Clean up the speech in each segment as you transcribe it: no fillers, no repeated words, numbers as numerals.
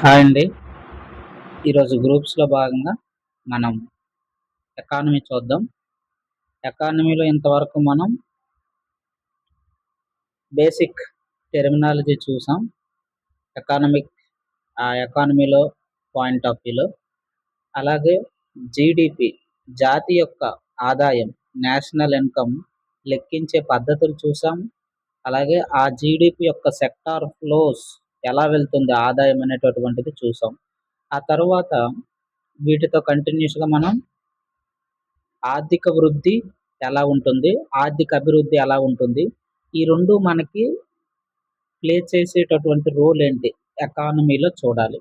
Hi అండి. ఈరోజు గ్రూప్స్‌లో భాగంగా మనం ఎకానమీ చూద్దాం. ఎకానమీలో ఇంతవరకు మనం బేసిక్ టెర్మినాలజీ చూసాం. ఎకానమిక్ ఎకానమీలో పాయింట్ ఆఫ్ వ్యూలో. అలాగే జీడీపీ జాతి యొక్క ఆదాయం నేషనల్ ఇన్‌కమ్ లెక్కించే పద్ధతులు చూసాం. అలాగే ఆ జీడీపీ యొక్క సెక్టార్ ఫ్లోస్ ఎలా వెళ్తుంది ఆదాయం అనేటటువంటిది చూసాం. ఆ తరువాత వీటితో కంటిన్యూస్‌గా మనం ఆర్థిక వృద్ధి ఎలా ఉంటుంది? ఆర్థిక అభివృద్ధి ఎలా ఉంటుంది? ఈ 2 మనకి ప్లే చేసేటటువంటి రోల్ ఏంటి? ఎకానమీలో చూడాలి.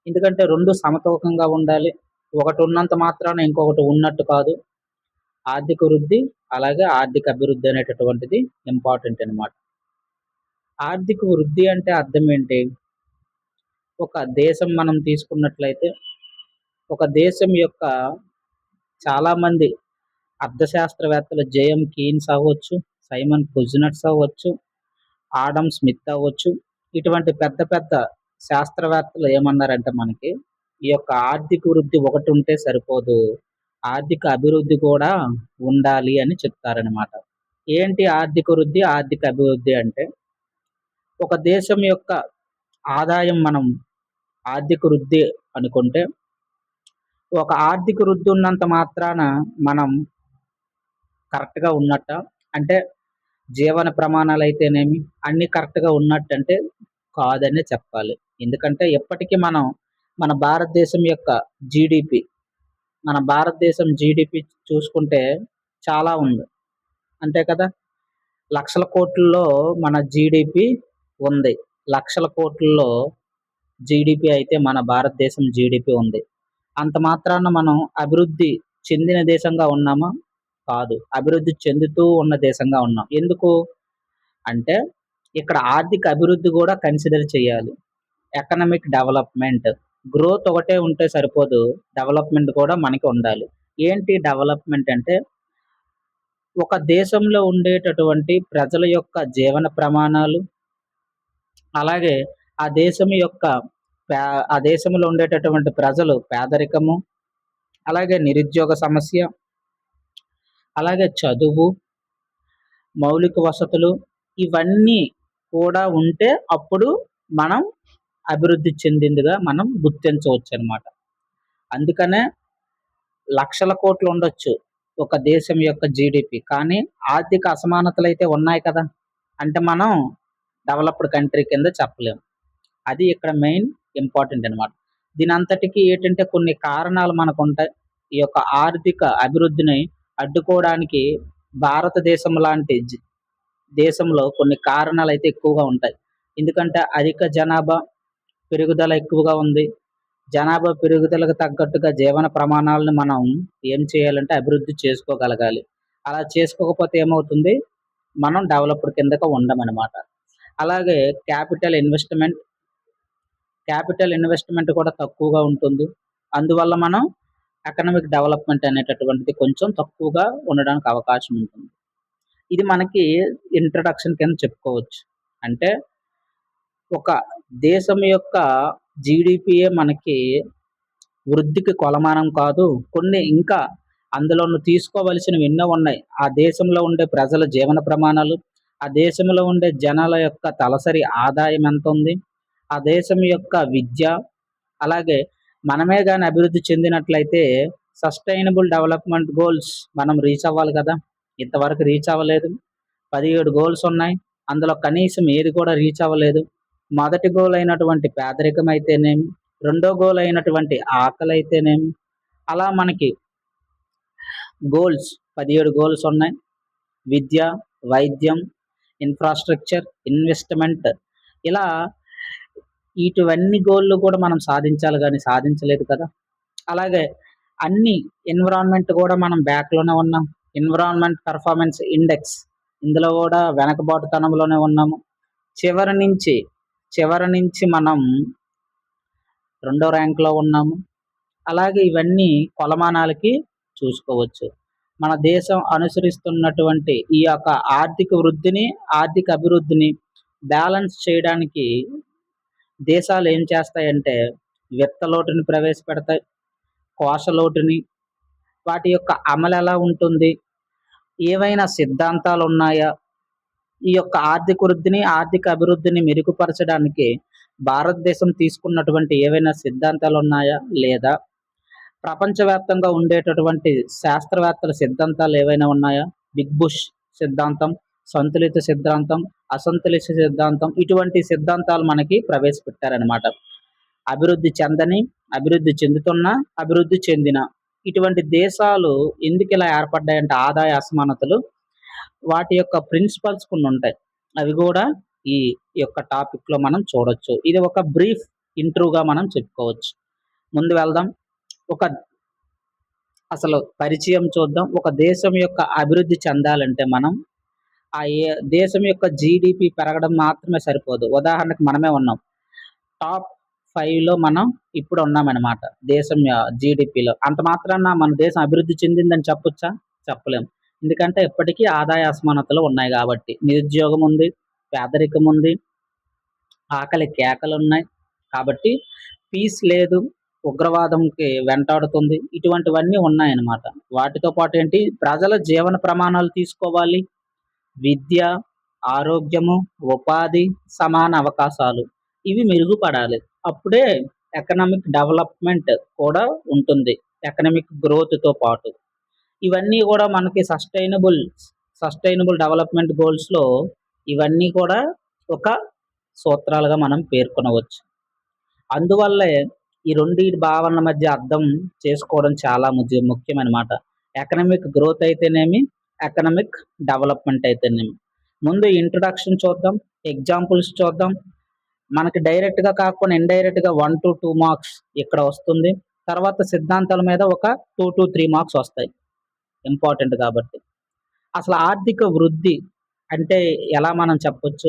ఎందుకంటే 2 సమతూకంగా ఉండాలి. ఒకటి ఉన్నంత మాత్రాన ఇంకొకటి ఉన్నట్టు కాదు. ఆర్థిక వృద్ధి, అలాగే ఆర్థిక అభివృద్ధి అనేటటువంటిది ఇంపార్టెంట్ అన్నమాట. ఆర్థిక వృద్ధి అంటే అర్థం ఏంటి? ఒక దేశం మనం తీసుకున్నట్లయితే, ఒక దేశం యొక్క చాలామంది అర్థశాస్త్రవేత్తలు జేఎం కీన్స్ అవ్వచ్చు, సైమన్ కుజ్నెట్స్ అవ్వచ్చు, ఆడమ్ స్మిత్ అవ్వచ్చు. ఇటువంటి పెద్ద పెద్ద శాస్త్రవేత్తలు ఏమన్నారంటే మనకి, ఈ యొక్క ఆర్థిక వృద్ధి ఒకటి ఉంటే సరిపోదు. ఆర్థిక అభివృద్ధి కూడా ఉండాలి అని చెప్తారనమాట. ఏంటి ఆర్థిక వృద్ధి, ఆర్థిక అభివృద్ధి అంటే, ఒక దేశం యొక్క ఆదాయం మనం ఆర్థిక వృద్ధి అనుకుంటే, ఒక ఆర్థిక వృద్ధి ఉన్నంత మాత్రాన మనం కరెక్ట్‌గా ఉన్నట్ట? అంటే జీవన ప్రమాణాలైతేనేమి అన్నీ కరెక్ట్‌గా ఉన్నట్టంటే కాదనే చెప్పాలి. ఎందుకంటే ఎప్పటికి మనం మన భారతదేశం యొక్క జీడీపీ, మన భారతదేశం జీడీపీ చూసుకుంటే చాలా ఉంది. అంతే కదా! లక్షల కోట్లలో మన జీడీపీ ఉంది. లక్షల కోట్లలో జీడీపీ అయితే మన భారతదేశం జీడీపీ ఉంది. అంత మాత్రాన మనం అభివృద్ధి చెందిన దేశంగా ఉన్నామా? కాదు. అభివృద్ధి చెందుతూ ఉన్న దేశంగా ఉన్నాం. ఎందుకు? అంటే ఇక్కడ ఆర్థిక అభివృద్ధి కూడా కన్సిడర్ చేయాలి. Economic development. గ్రోత్ ఒకటే ఉంటే సరిపోదు. డెవలప్‌మెంట్ కూడా మనకి ఉండాలి. ఏంటి డెవలప్‌మెంట్ అంటే, ఒక దేశంలో ఉండేటటువంటి ప్రజల యొక్క జీవన ప్రమాణాలు, అలాగే ఆ దేశం యొక్క పే ఆ దేశంలో ఉండేటటువంటి ప్రజలు పేదరికము, అలాగే నిరుద్యోగ సమస్య, అలాగే చదువు, మౌలిక వసతులు ఇవన్నీ కూడా ఉంటే అప్పుడు మనం అభివృద్ధి చెందిందిగా మనం గుర్తించవచ్చనమాట. అందుకనే లక్షల కోట్లు ఉండొచ్చు ఒక దేశం యొక్క జీడీపీ. కానీ ఆర్థిక అసమానతలైతే ఉన్నాయి కదా! అంటే మనం డెవలప్డ్ కంట్రీ కింద చెప్పలేం. అది ఇక్కడ మెయిన్ ఇంపార్టెంట్ అనమాట. దీనంతటికి ఏంటంటే కొన్ని కారణాలు మనకుంటాయి. ఈ యొక్క ఆర్థిక అభివృద్ధిని అడ్డుకోవడానికి భారతదేశం లాంటి దేశంలో కొన్ని కారణాలైతే ఎక్కువగా ఉంటాయి. ఎందుకంటే అధిక జనాభా పెరుగుదల ఎక్కువగా ఉంది. జనాభా పెరుగుదలకు తగ్గట్టుగా జీవన ప్రమాణాలను మనం ఏం చేయాలంటే అభివృద్ధి చేసుకోగలగాలి. అలా చేసుకోకపోతే ఏమవుతుంది? మనం డెవలప్డ్ కిందకు ఉండమనమాట. అలాగే క్యాపిటల్ ఇన్వెస్ట్‌మెంట్ కూడా తక్కువగా ఉంటుంది. అందువల్ల మనం ఎకనామిక్ డెవలప్‌మెంట్ అనేటటువంటిది కొంచెం తక్కువగా ఉండడానికి అవకాశం ఉంటుంది. ఇది మనకి ఇంట్రడక్షన్ కింద చెప్పుకోవచ్చు. అంటే ఒక దేశం యొక్క జీడీపీయే మనకి వృద్ధికి కొలమానం కాదు. కొన్ని ఇంకా అందులోను తీసుకోవలసినవి ఎన్నో ఉన్నాయి. ఆ దేశంలో ఉండే ప్రజల జీవన ప్రమాణాలు, ఆ దేశంలో ఉండే జనాల యొక్క తలసరి ఆదాయం ఎంతుంది, ఆ దేశం యొక్క విద్య, అలాగే మనమే గాని అభివృద్ధి చెందినట్లయితే సస్టైనబుల్ డెవలప్‌మెంట్ గోల్స్ మనం రీచ్ అవ్వాలి కదా! ఇంతవరకు రీచ్ అవ్వలేదు. 17 గోల్స్ ఉన్నాయి. అందులో కనీసం ఏది కూడా రీచ్ అవ్వలేదు. మొదటి గోల్ అయినటువంటి పేదరికం అయితేనేమి, రెండో గోల్ అయినటువంటి ఆకలైతేనేమి, అలా మనకి గోల్స్ 17 గోల్స్ ఉన్నాయి. విద్య, వైద్యం, ఇన్‌ఫ్రాస్ట్రక్చర్, ఇన్వెస్ట్‌మెంట్ ఇలా ఇటువన్నీ గోల్‌లు కూడా మనం సాధించాలి గానీ సాధించలేదు కదా! అలాగే అన్ని ఎన్విరాన్మెంట్ కూడా మనం బ్యాక్‌లోనే ఉన్నాం. ఎన్విరాన్మెంట్ పెర్ఫార్మన్స్ ఇండెక్స్ ఇందులో కూడా వెనకబాటుతనంలోనే ఉన్నాము. చివరి నుంచి, చివరి నుంచి మనం రెండో ర్యాంక్‌లో ఉన్నాము. అలాగే ఇవన్నీ కొలమానాలకి చూసుకోవచ్చు. మన దేశం అనుసరిస్తున్నటువంటి ఈ యొక్క ఆర్థిక వృద్ధిని, ఆర్థిక అభివృద్ధిని బ్యాలెన్స్ చేయడానికి దేశాలు ఏం చేస్తాయంటే విత్త లోటుని ప్రవేశపెడతాయి, కోశ లోటుని, వాటి యొక్క అమలు ఎలా ఉంటుంది, ఏవైనా సిద్ధాంతాలు ఉన్నాయా, ఈ యొక్క ఆర్థిక వృద్ధిని, ఆర్థిక అభివృద్ధిని మెరుగుపరచడానికి భారతదేశం తీసుకున్నటువంటి ఏవైనా సిద్ధాంతాలు ఉన్నాయా? లేదా ప్రపంచవ్యాప్తంగా ఉండేటటువంటి శాస్త్రవేత్తల సిద్ధాంతాలు ఏవైనా ఉన్నాయా? బిగ్ బుష్ సిద్ధాంతం, సంతులిత సిద్ధాంతం, అసంతులిత సిద్ధాంతం, ఇటువంటి సిద్ధాంతాలు మనకి ప్రవేశపెట్టారనమాట. అభివృద్ధి చెందని, అభివృద్ధి చెందుతున్న, అభివృద్ధి చెందిన ఇటువంటి దేశాలు ఎందుకు ఇలా ఏర్పడ్డాయంటే ఆదాయ అసమానతలు, వాటి యొక్క ప్రిన్సిపల్స్ కొన్ని ఉంటాయి. అవి కూడా ఈ యొక్క టాపిక్ లో మనం చూడొచ్చు. ఇది ఒక బ్రీఫ్ ఇంట్రోగా మనం చెప్పుకోవచ్చు. ముందు వెళ్దాం. ఒక అసలు పరిచయం చూద్దాం. ఒక దేశం యొక్క అభివృద్ధి చెందాలంటే మనం దేశం యొక్క జీడిపి పెరగడం మాత్రమే సరిపోదు. ఉదాహరణకు మనమే ఉన్నాం, టాప్ 5లో మనం ఇప్పుడు ఉన్నామన్నమాట దేశం జీడిపిలో. అంత మాత్రాన మన దేశం అభివృద్ధి చెందిందని చెప్పొచ్చా? చెప్పలేం. ఎందుకంటే ఇప్పటికీ ఆదాయ అసమానతలు ఉన్నాయి కాబట్టి. నిరుద్యోగం ఉంది, పేదరికం ఉంది, ఆకలి కేకలు ఉన్నాయి. కాబట్టి పీస్ లేదు, ఉగ్రవాదంకి వెంటాడుతుంది, ఇటువంటివన్నీ ఉన్నాయన్నమాట. వాటితో పాటు ఏంటి, ప్రజల జీవన ప్రమాణాలు తీసుకోవాలి, విద్య, ఆరోగ్యము, ఉపాధి, సమాన అవకాశాలు ఇవి మెరుగుపడాలి. అప్పుడే ఎకనామిక్ డెవలప్మెంట్ కూడా ఉంటుంది, ఎకనామిక్ గ్రోత్తో పాటు. ఇవన్నీ కూడా మనకి సస్టైనబుల్ డెవలప్మెంట్ గోల్స్లో ఇవన్నీ కూడా ఒక సూత్రాలుగా మనం పేర్కొనవచ్చు. అందువల్లే ఈ రెండింటి భావనల మధ్య అర్థం చేసుకోవడం చాలా ముఖ్యమన్నమాట. ఎకనామిక్ గ్రోత్ అయితేనేమి, ఎకనామిక్ డెవలప్మెంట్ అయితేనేమి. ముందు ఇంట్రొడక్షన్ చూద్దాం, ఎగ్జాంపుల్స్ చూద్దాం. మనకి డైరెక్ట్గా కాకుండా ఇండైరెక్ట్గా 1 to 2 మార్క్స్ ఇక్కడ వస్తుంది. తర్వాత సిద్ధాంతాల మీద ఒక 2 to 3 మార్క్స్ వస్తాయి, ఇంపార్టెంట్ కాబట్టి. అసలు ఆర్థిక వృద్ధి అంటే ఎలా మనం చెప్పొచ్చు?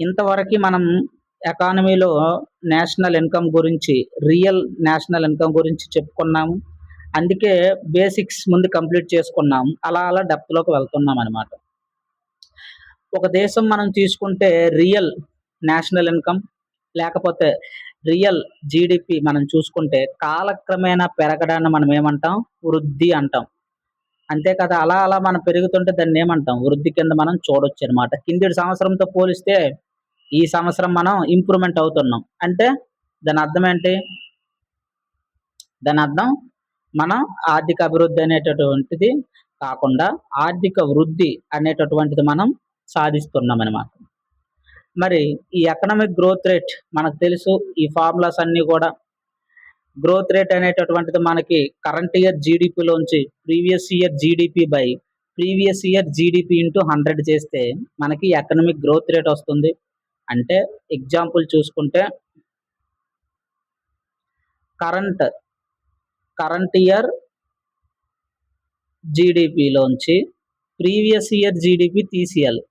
ఇంతవరకు మనం ఎకానమీలో నేషనల్ ఇన్కమ్ గురించి, రియల్ నేషనల్ ఇన్కమ్ గురించి చెప్పుకున్నాము. అందుకే బేసిక్స్ ముందు కంప్లీట్ చేసుకున్నాము. అలా అలా డెప్త్లోకి వెళ్తున్నాం అనమాట. ఒక దేశం మనం తీసుకుంటే రియల్ నేషనల్ ఇన్కమ్ లేకపోతే రియల్ జీడిపి మనం చూసుకుంటే కాలక్రమేణా పెరగడాన్ని మనం ఏమంటాం? వృద్ధి అంటాం. అంతే కదా. అలా అలా మనం పెరుగుతుంటే దాన్ని ఏమంటాం? వృద్ధి కింద మనం చూడొచ్చు అనమాట. కిందటి సంవత్సరంతో పోలిస్తే ఈ సంవత్సరం మనం ఇంప్రూవ్మెంట్ అవుతున్నాం అంటే దాని అర్థం ఏంటి? దాని అర్థం మనం ఆర్థిక అభివృద్ధి అనేటటువంటిది కాకుండా ఆర్థిక వృద్ధి అనేటటువంటిది మనం సాధిస్తున్నాం అనమాట. మరి ఈ ఎకనామిక్ గ్రోత్ రేట్ మనకు తెలుసు, ఈ ఫార్ములాస్ అన్నీ కూడా. గ్రోత్ రేట్ అనేటటువంటిది మనకి కరెంట్ ఇయర్ జీడిపిలోంచి previous year GDP by previous year GDP into 100 చేస్తే మనకి ఎకనామిక్ గ్రోత్ రేట్ వస్తుంది. అంటే ఎగ్జాంపుల్ చూసుకుంటే కరెంట్ ఇయర్ జీడిపిలోంచి ప్రీవియస్ ఇయర్ జీడిపి తీసేయాలి.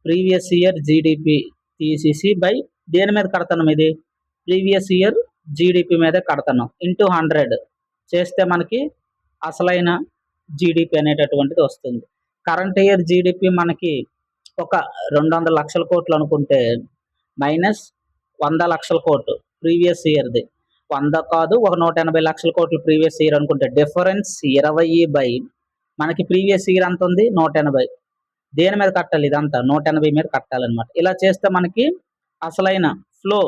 ప్రీవియస్ ఇయర్ జీడిపి తీసేసి బై దేని మీద కడతాం? ఇది ప్రీవియస్ ఇయర్ జీడిపి మీద కడతాం ఇంటూ 100 చేస్తే మనకి అసలైన జీడిపి అనేటటువంటిది వస్తుంది. కరెంట్ ఇయర్ జీడిపి మనకి ఒక 200 లక్షల కోట్లు అనుకుంటే మైనస్ 100 లక్షల కోట్లు ప్రీవియస్ ఇయర్ది. 100 కాదు, ఒక 180 లక్షల కోట్లు ప్రీవియస్ ఇయర్ అనుకుంటే డిఫరెన్స్ 20 బై మనకి ప్రీవియస్ ఇయర్ అంత ఉంది 180. దేని మీద కట్టాలి? ఇదంతా 180 మీద కట్టాలన్నమాట. ఇలా చేస్తే మనకి అసలైన ఫ్లో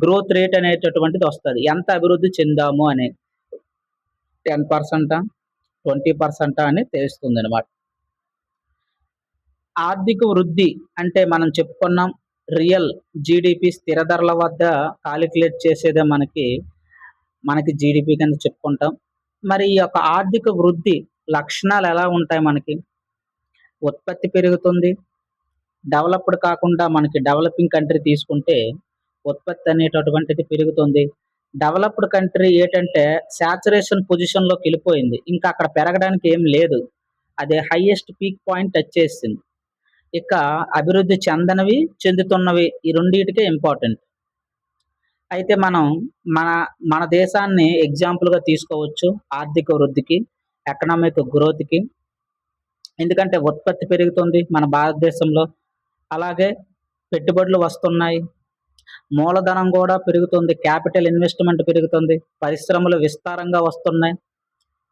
గ్రోత్ రేట్ అనేటటువంటిది వస్తుంది. ఎంత అభివృద్ధి చెందాము అనే 10%, 20% అని తెలుస్తుంది అనమాట. ఆర్థిక వృద్ధి అంటే మనం చెప్పుకున్నాం రియల్ జీడిపి స్థిర ధరల వద్ద కాలిక్యులేట్ చేసేదే మనకి జీడిపి కింద చెప్పుకుంటాం. మరి ఈ యొక్క ఆర్థిక వృద్ధి లక్షణాలు ఎలా ఉంటాయి? మనకి ఉత్పత్తి పెరుగుతుంది. డెవలప్డ్ కాకుండా మనకి డెవలపింగ్ కంట్రీ తీసుకుంటే ఉత్పత్తి అనేటటువంటిది పెరుగుతుంది. డెవలప్డ్ కంట్రీ ఏంటంటే సాచురేషన్ పొజిషన్లోకి వెళ్ళిపోయింది, ఇంకా అక్కడ పెరగడానికి ఏం లేదు, అదే హైయెస్ట్ పీక్ పాయింట్ టచ్ చేసింది. ఇక అభివృద్ధి చెందనవి, చెందుతున్నవి ఈ రెండింటికే ఇంపార్టెంట్. అయితే మనం మన దేశాన్ని ఎగ్జాంపుల్గా తీసుకోవచ్చు ఆర్థిక వృద్ధికి, ఎకనామిక్ గ్రోత్కి. ఎందుకంటే ఉత్పత్తి పెరుగుతుంది మన భారతదేశంలో, అలాగే పెట్టుబడులు వస్తున్నాయి, మూలధనం కూడా పెరుగుతుంది, క్యాపిటల్ ఇన్వెస్ట్మెంట్ పెరుగుతుంది, పరిశ్రమలు విస్తారంగా వస్తున్నాయి.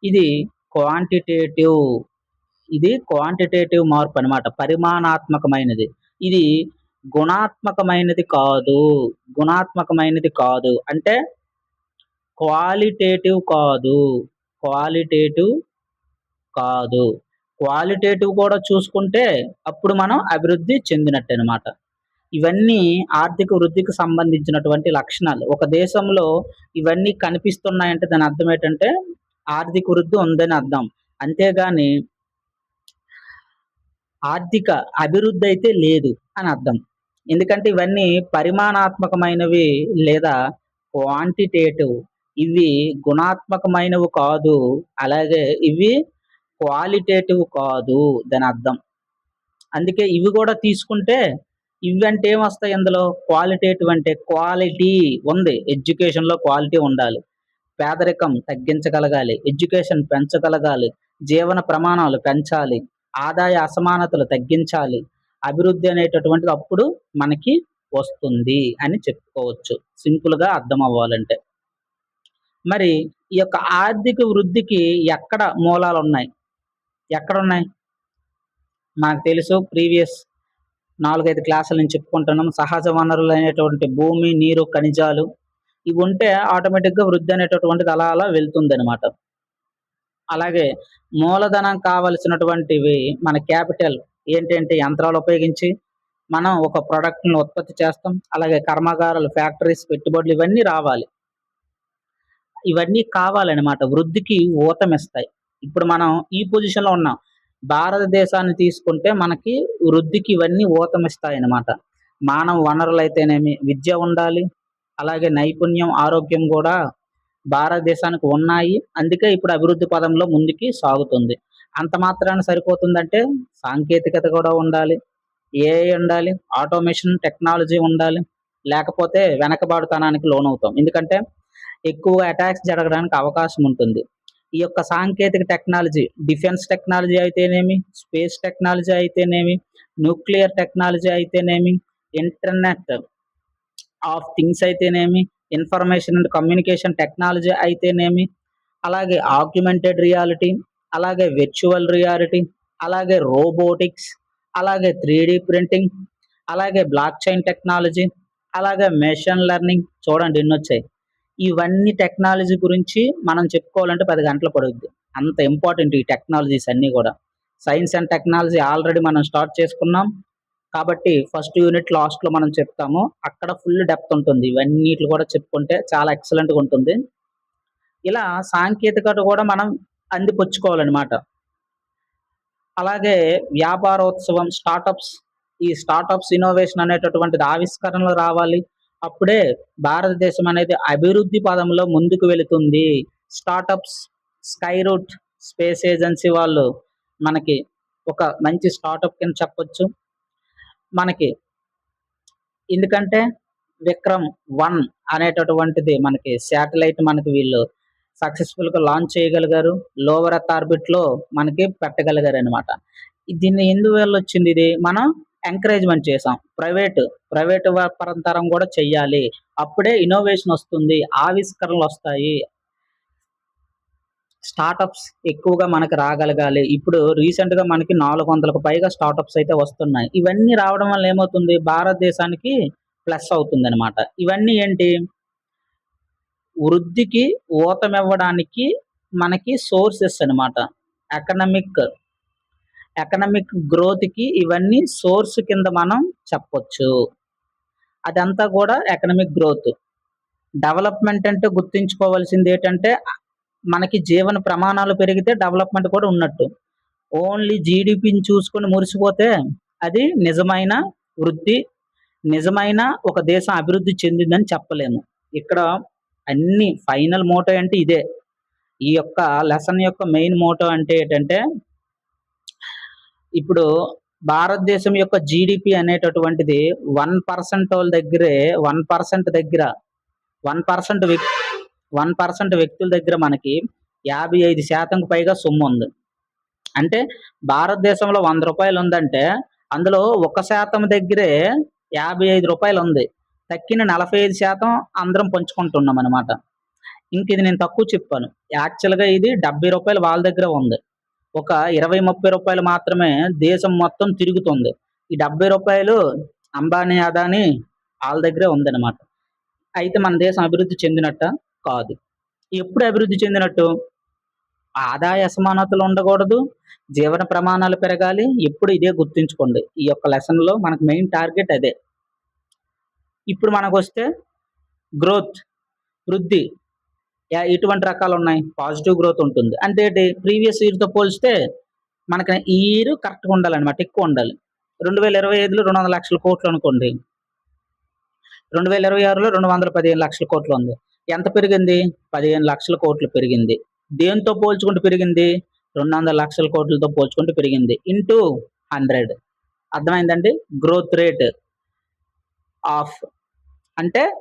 ఇది క్వాంటిటేటివ్ ఇది క్వాంటిటేటివ్ మార్పు అనమాట, పరిమాణాత్మకమైనది. ఇది గుణాత్మకమైనది కాదు. గుణాత్మకమైనది కాదు అంటే క్వాలిటేటివ్ కాదు. క్వాలిటేటివ్ కాదు. క్వాలిటేటివ్ కూడా చూసుకుంటే అప్పుడు మనం అభివృద్ధి చెందినట్టే అనమాట. ఇవన్నీ ఆర్థిక వృద్ధికి సంబంధించినటువంటి లక్షణాలు. ఒక దేశంలో ఇవన్నీ కనిపిస్తున్నాయంటే దాని అర్థం ఏంటంటే ఆర్థిక వృద్ధి ఉందని అర్థం. అంతేగాని ఆర్థిక అభివృద్ధి అయితే లేదు అని అర్థం. ఎందుకంటే ఇవన్నీ పరిమాణాత్మకమైనవి లేదా క్వాంటిటేటివ్. ఇవి గుణాత్మకమైనవి కాదు. అలాగే ఇవి క్వాలిటేటివ్ కాదు దాని అర్థం. అందుకే ఇవి కూడా తీసుకుంటే ఇవి అంటే ఏమొస్తాయి ఇందులో? క్వాలిటేటివ్ అంటే క్వాలిటీ ఉంది. ఎడ్యుకేషన్‌లో క్వాలిటీ ఉండాలి. పేదరికం తగ్గించగలగాలి. ఎడ్యుకేషన్ పెంచగలగాలి. జీవన ప్రమాణాలు పెంచాలి. ఆదాయ అసమానతలు తగ్గించాలి. అభివృద్ధి అనేటటువంటిది అప్పుడు మనకి వస్తుంది అని చెప్పుకోవచ్చు, సింపుల్‌గా అర్థం అవ్వాలంటే. మరి ఈ యొక్క ఆర్థిక వృద్ధికి ఎక్కడ మూలాలున్నాయి? ఎక్కడున్నాయి? మనకు తెలుసు, ప్రీవియస్ 4, 5 క్లాసుల నుంచి చెప్పుకుంటున్నాం. సహజ వనరులైనటువంటి భూమి, నీరు, ఖనిజాలు ఇవి ఉంటే ఆటోమేటిక్‌గా వృద్ధి అనేటటువంటిది అలా అలా వెళ్తుందనమాట. అలాగే మూలధనం కావాల్సినటువంటివి మన క్యాపిటల్ ఏంటంటే యంత్రాలు ఉపయోగించి మనం ఒక ప్రొడక్ట్‌ని ఉత్పత్తి చేస్తాం. అలాగే కర్మాగారాలు, ఫ్యాక్టరీస్, పెట్టుబడులు ఇవన్నీ రావాలి. ఇవన్నీ కావాలనమాట. వృద్ధికి ఊతమిస్తాయి. ఇప్పుడు మనం ఈ పొజిషన్‌లో ఉన్నాం. భారతదేశాన్ని తీసుకుంటే మనకి వృద్ధికి ఇవన్నీ ఊతమిస్తాయనమాట. మానవ వనరులైతేనేమి, విద్య ఉండాలి. అలాగే నైపుణ్యం, ఆరోగ్యం గూడా భారతదేశానికి ఉన్నాయి. అందుకే ఇప్పుడు అభివృద్ధి పదంలో ముందుకి సాగుతుంది. అంత మాత్రాన సరిపోతుందంటే సాంకేతికత కూడా ఉండాలి. ఏఐ ఉండాలి. ఆటోమేషన్ టెక్నాలజీ ఉండాలి. లేకపోతే వెనకబాటుతనానికి లోనవుతాం. ఎందుకంటే ఎక్కువగా అటాక్స్ జరగడానికి అవకాశం ఉంటుంది. ఈ యొక్క సాంకేతిక టెక్నాలజీ, డిఫెన్స్ టెక్నాలజీ అయితేనేమి, స్పేస్ టెక్నాలజీ అయితేనేమి, న్యూక్లియర్ టెక్నాలజీ అయితేనేమి, ఇంటర్నెట్ ఆఫ్ థింగ్స్ అయితేనేమి, ఇన్ఫర్మేషన్ అండ్ కమ్యూనికేషన్ టెక్నాలజీ అయితేనేమి, అలాగే ఆగ్మెంటెడ్ రియాలిటీ, అలాగే విర్చువల్ రియాలిటీ, అలాగే రోబోటిక్స్, అలాగే 3D ప్రింటింగ్, అలాగే బ్లాక్ చైన్ టెక్నాలజీ, అలాగే మెషిన్ లెర్నింగ్ చూడండి ఎన్నొచ్చాయి. ఇవన్నీ టెక్నాలజీ గురించి మనం చెప్పుకోవాలంటే 10 గంటలు పడుద్ది. అంత ఇంపార్టెంట్ ఈ టెక్నాలజీస్ అన్నీ గూడా. సైన్స్ అండ్ టెక్నాలజీ ఆల్రెడీ మనం స్టార్ట్ చేసుకున్నాం. కాబట్టి ఫస్ట్ యూనిట్ లాస్ట్‌లో మనం చెప్తాము. అక్కడ ఫుల్ డెప్త్ ఉంటుంది. ఇవన్నిట్లు కూడా చెప్పుకుంటే చాలా ఎక్సలెంట్‌గా ఉంటుంది. ఇలా సాంకేతికత కూడా మనం అందిపుచ్చుకోవాలనమాట. అలాగే వ్యాపారోత్సవం, స్టార్టప్స్, ఈ స్టార్టప్స్ ఇన్నోవేషన్ అనేటటువంటిది ఆవిష్కరణలు రావాలి. అప్పుడే భారతదేశం అనేది అభివృద్ధి పదంలో ముందుకు వెళుతుంది. Startups, Skyroot space agency వాళ్ళు మనకి ఒక మంచి స్టార్టప్ కింద చెప్పొచ్చు. మనకి ఎందుకంటే విక్రమ్-1 అనేటటువంటిది మనకి శాటిలైట్ మనకి వీళ్ళు సక్సెస్‌ఫుల్‌గా లాంచ్ చేయగలిగారు. లోవర్ ఎర్త్ ఆర్బిట్‌లో మనకి పెట్టగలిగారనమాట. దీన్ని ఎందువల్ల వచ్చింది ఇది? మనం ఎంకరేజ్‌మెంట్ చేసాం. ప్రైవేట్ పరంతరం కూడా చెయ్యాలి. అప్పుడే ఇన్నోవేషన్ వస్తుంది. ఆవిష్కరణలొస్తాయి. స్టార్టప్స్ ఎక్కువగా మనకి రాగలగాలి. ఇప్పుడు రీసెంట్‌గా మనకి 400కు పైగా స్టార్టప్స్ అయితే వస్తున్నాయి. ఇవన్నీ రావడం వల్ల ఏమవుతుంది? భారతదేశానికి ప్లస్ అవుతుందనమాట. ఇవన్నీ ఏంటి? వృద్ధికి ఊతమివ్వడానికి మనకి సోర్సెస్ అనమాట. ఎకనామిక్ ఎకనామిక్ గ్రోత్‌కి ఇవన్నీ సోర్స్ కింద మనం చెప్పొచ్చు. అదంతా కూడా ఎకనామిక్ గ్రోత్. డెవలప్‌మెంట్ అంటే గుర్తుంచుకోవాల్సిందేటంటే మనకి జీవన ప్రమాణాలు పెరిగితే డెవలప్‌మెంట్ కూడా ఉన్నట్టు. ఓన్లీ జీడీపీని చూసుకొని మురిసిపోతే అది నిజమైన వృద్ధి, నిజమైన ఒక దేశం అభివృద్ధి చెందిందని చెప్పలేము. ఇక్కడ అన్ని ఫైనల్ మోటో అంటే ఇదే. ఈ యొక్క లెసన్ యొక్క మెయిన్ మోటో అంటే ఏంటంటే ఇప్పుడు భారతదేశం యొక్క జీడీపీ అనేటటువంటిది 1% దగ్గరే 1% దగ్గర 1% 1% వ్యక్తుల దగ్గర మనకి 55% పైగా సొమ్ముంది. అంటే భారతదేశంలో రూ. 100 ఉందంటే అందులో 1% దగ్గరే రూ. 55 ఉంది. తక్కిన 45% అందరం పంచుకుంటున్నాం అనమాట. ఇంక ఇది నేను తక్కువ చెప్పాను. యాక్చువల్‌గా ఇది రూ. 70 వాళ్ళ దగ్గర ఉంది. ఒక రూ. 20, రూ. 30 మాత్రమే దేశం మొత్తం తిరుగుతుంది. ఈ రూ. 70 అంబానీ, అదానీ ఆళ్ళ దగ్గరే ఉందనమాట. అయితే మన దేశం అభివృద్ధి చెందినట్టా? కాదు. ఎప్పుడు అభివృద్ధి చెందినట్టు? ఆదాయ అసమానతలు ఉండకూడదు. జీవన ప్రమాణాలు పెరగాలి. ఎప్పుడు ఇదే గుర్తుంచుకోండి. ఈ యొక్క లెసన్‌లో మనకు మెయిన్ టార్గెట్ అదే. ఇప్పుడు మనకొస్తే గ్రోత్, వృద్ధి ఎటువంటి రకాలున్నాయి? పాజిటివ్ గ్రోత్ ఉంటుంది. అంటే ఏంటి? ప్రీవియస్ ఇయర్‌తో పోల్చితే మనకి ఈ ఇయర్ కరెక్ట్‌గా ఉండాలనమాట. ఎక్కువుండాలి. 2025లో 200,00,000 కోట్లు అనుకోండి. 2026లో 215,00,000 కోట్లు ఉంది. ఎంత పెరిగింది? 15,00,000 కోట్లు పెరిగింది. దేనితో పోల్చుకుంటూ పెరిగింది? 200,00,000 కోట్లతో పోల్చుకుంటూ పెరిగింది. ఇంటూ 100 అర్థమైందండి? గ్రోత్ రేట్ ఆఫ్ అంటే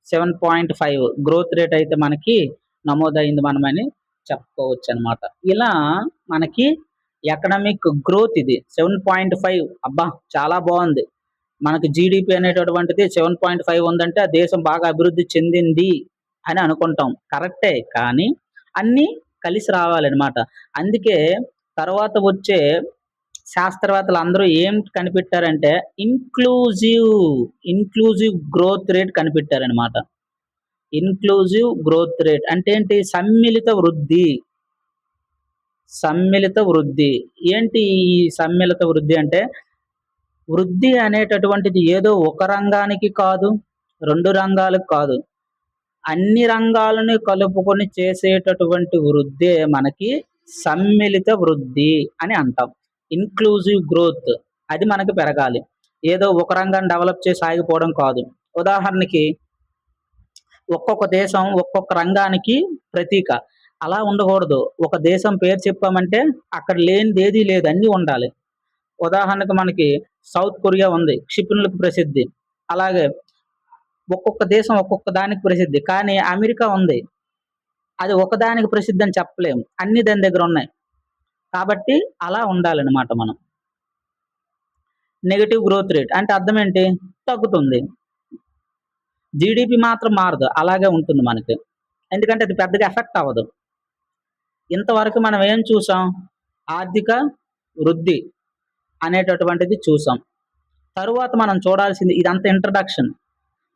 7.5 గ్రోత్ రేట్ అయితే మనకి నమోదైంది మనమని చెప్పుకోవచ్చనమాట. ఇలా మనకి ఎకనామిక్ గ్రోత్ ఇది 7.5 అబ్బా! చాలా బావుంది. మనకి జీడీపీ అనేటటువంటిది 7.5 ఉందంటే ఆ దేశం బాగా అభివృద్ధి చెందింది అని అనుకుంటాం. కరెక్టే. కానీ అన్నీ కలిసి రావాలనమాట. అందుకే తర్వాత వచ్చే శాస్త్రవేత్తలు అందరూ ఏం కనిపెట్టారంటే ఇన్‌క్లూజివ్, ఇన్‌క్లూజివ్ గ్రోత్ రేట్ కనిపెట్టారనమాట. ఇన్‌క్లూజివ్ గ్రోత్ రేట్ అంటే ఏంటి? సమ్మిళిత వృద్ధి. సమ్మిళిత వృద్ధి. ఏంటి ఈ సమ్మిళిత వృద్ధి అంటే వృద్ధి అనేటటువంటిది ఏదో ఒక రంగానికి కాదు, 2 రంగాలకు కాదు. అన్ని రంగాలను కలుపుకొని చేసేటటువంటి వృద్ధే మనకి సమ్మిళిత వృద్ధి అని అంటాం. ఇన్‌క్లూజివ్ గ్రోత్ అది మనకి పెరగాలి. ఏదో ఒక రంగాన్ని డెవలప్ చేసి ఆగిపోవడం కాదు. ఉదాహరణకి ఒక్కొక్క దేశం ఒక్కొక్క రంగానికి ప్రతీక. అలా ఉండకూడదు. ఒక దేశం పేరు చెప్పామంటే అక్కడ లేనిదేదీ లేదు. అన్నీ ఉండాలి. ఉదాహరణకు మనకి సౌత్ కొరియా ఉంది. క్షిపణులకు ప్రసిద్ధి. అలాగే ఒక్కొక్క దేశం ఒక్కొక్క దానికి ప్రసిద్ధి. కానీ అమెరికా ఉంది. అది ఒకదానికి ప్రసిద్ధి అని చెప్పలేము. అన్నీ దాని దగ్గర ఉన్నాయి. కాబట్టి అలా ఉండాలనమాట మనం. నెగెటివ్ గ్రోత్ రేట్ అంటే అర్థం ఏంటి? తగ్గుతుంది. జీడీపీ మాత్రం మారదు. అలాగే ఉంటుంది మనకి. ఎందుకంటే అది పెద్దగా ఎఫెక్ట్ అవ్వదు. ఇంతవరకు మనం ఏం చూసాం? ఆర్థిక వృద్ధి అనేటటువంటిది చూసాం. తరువాత మనం చూడాల్సింది ఇదంతా ఇంట్రడక్షన్.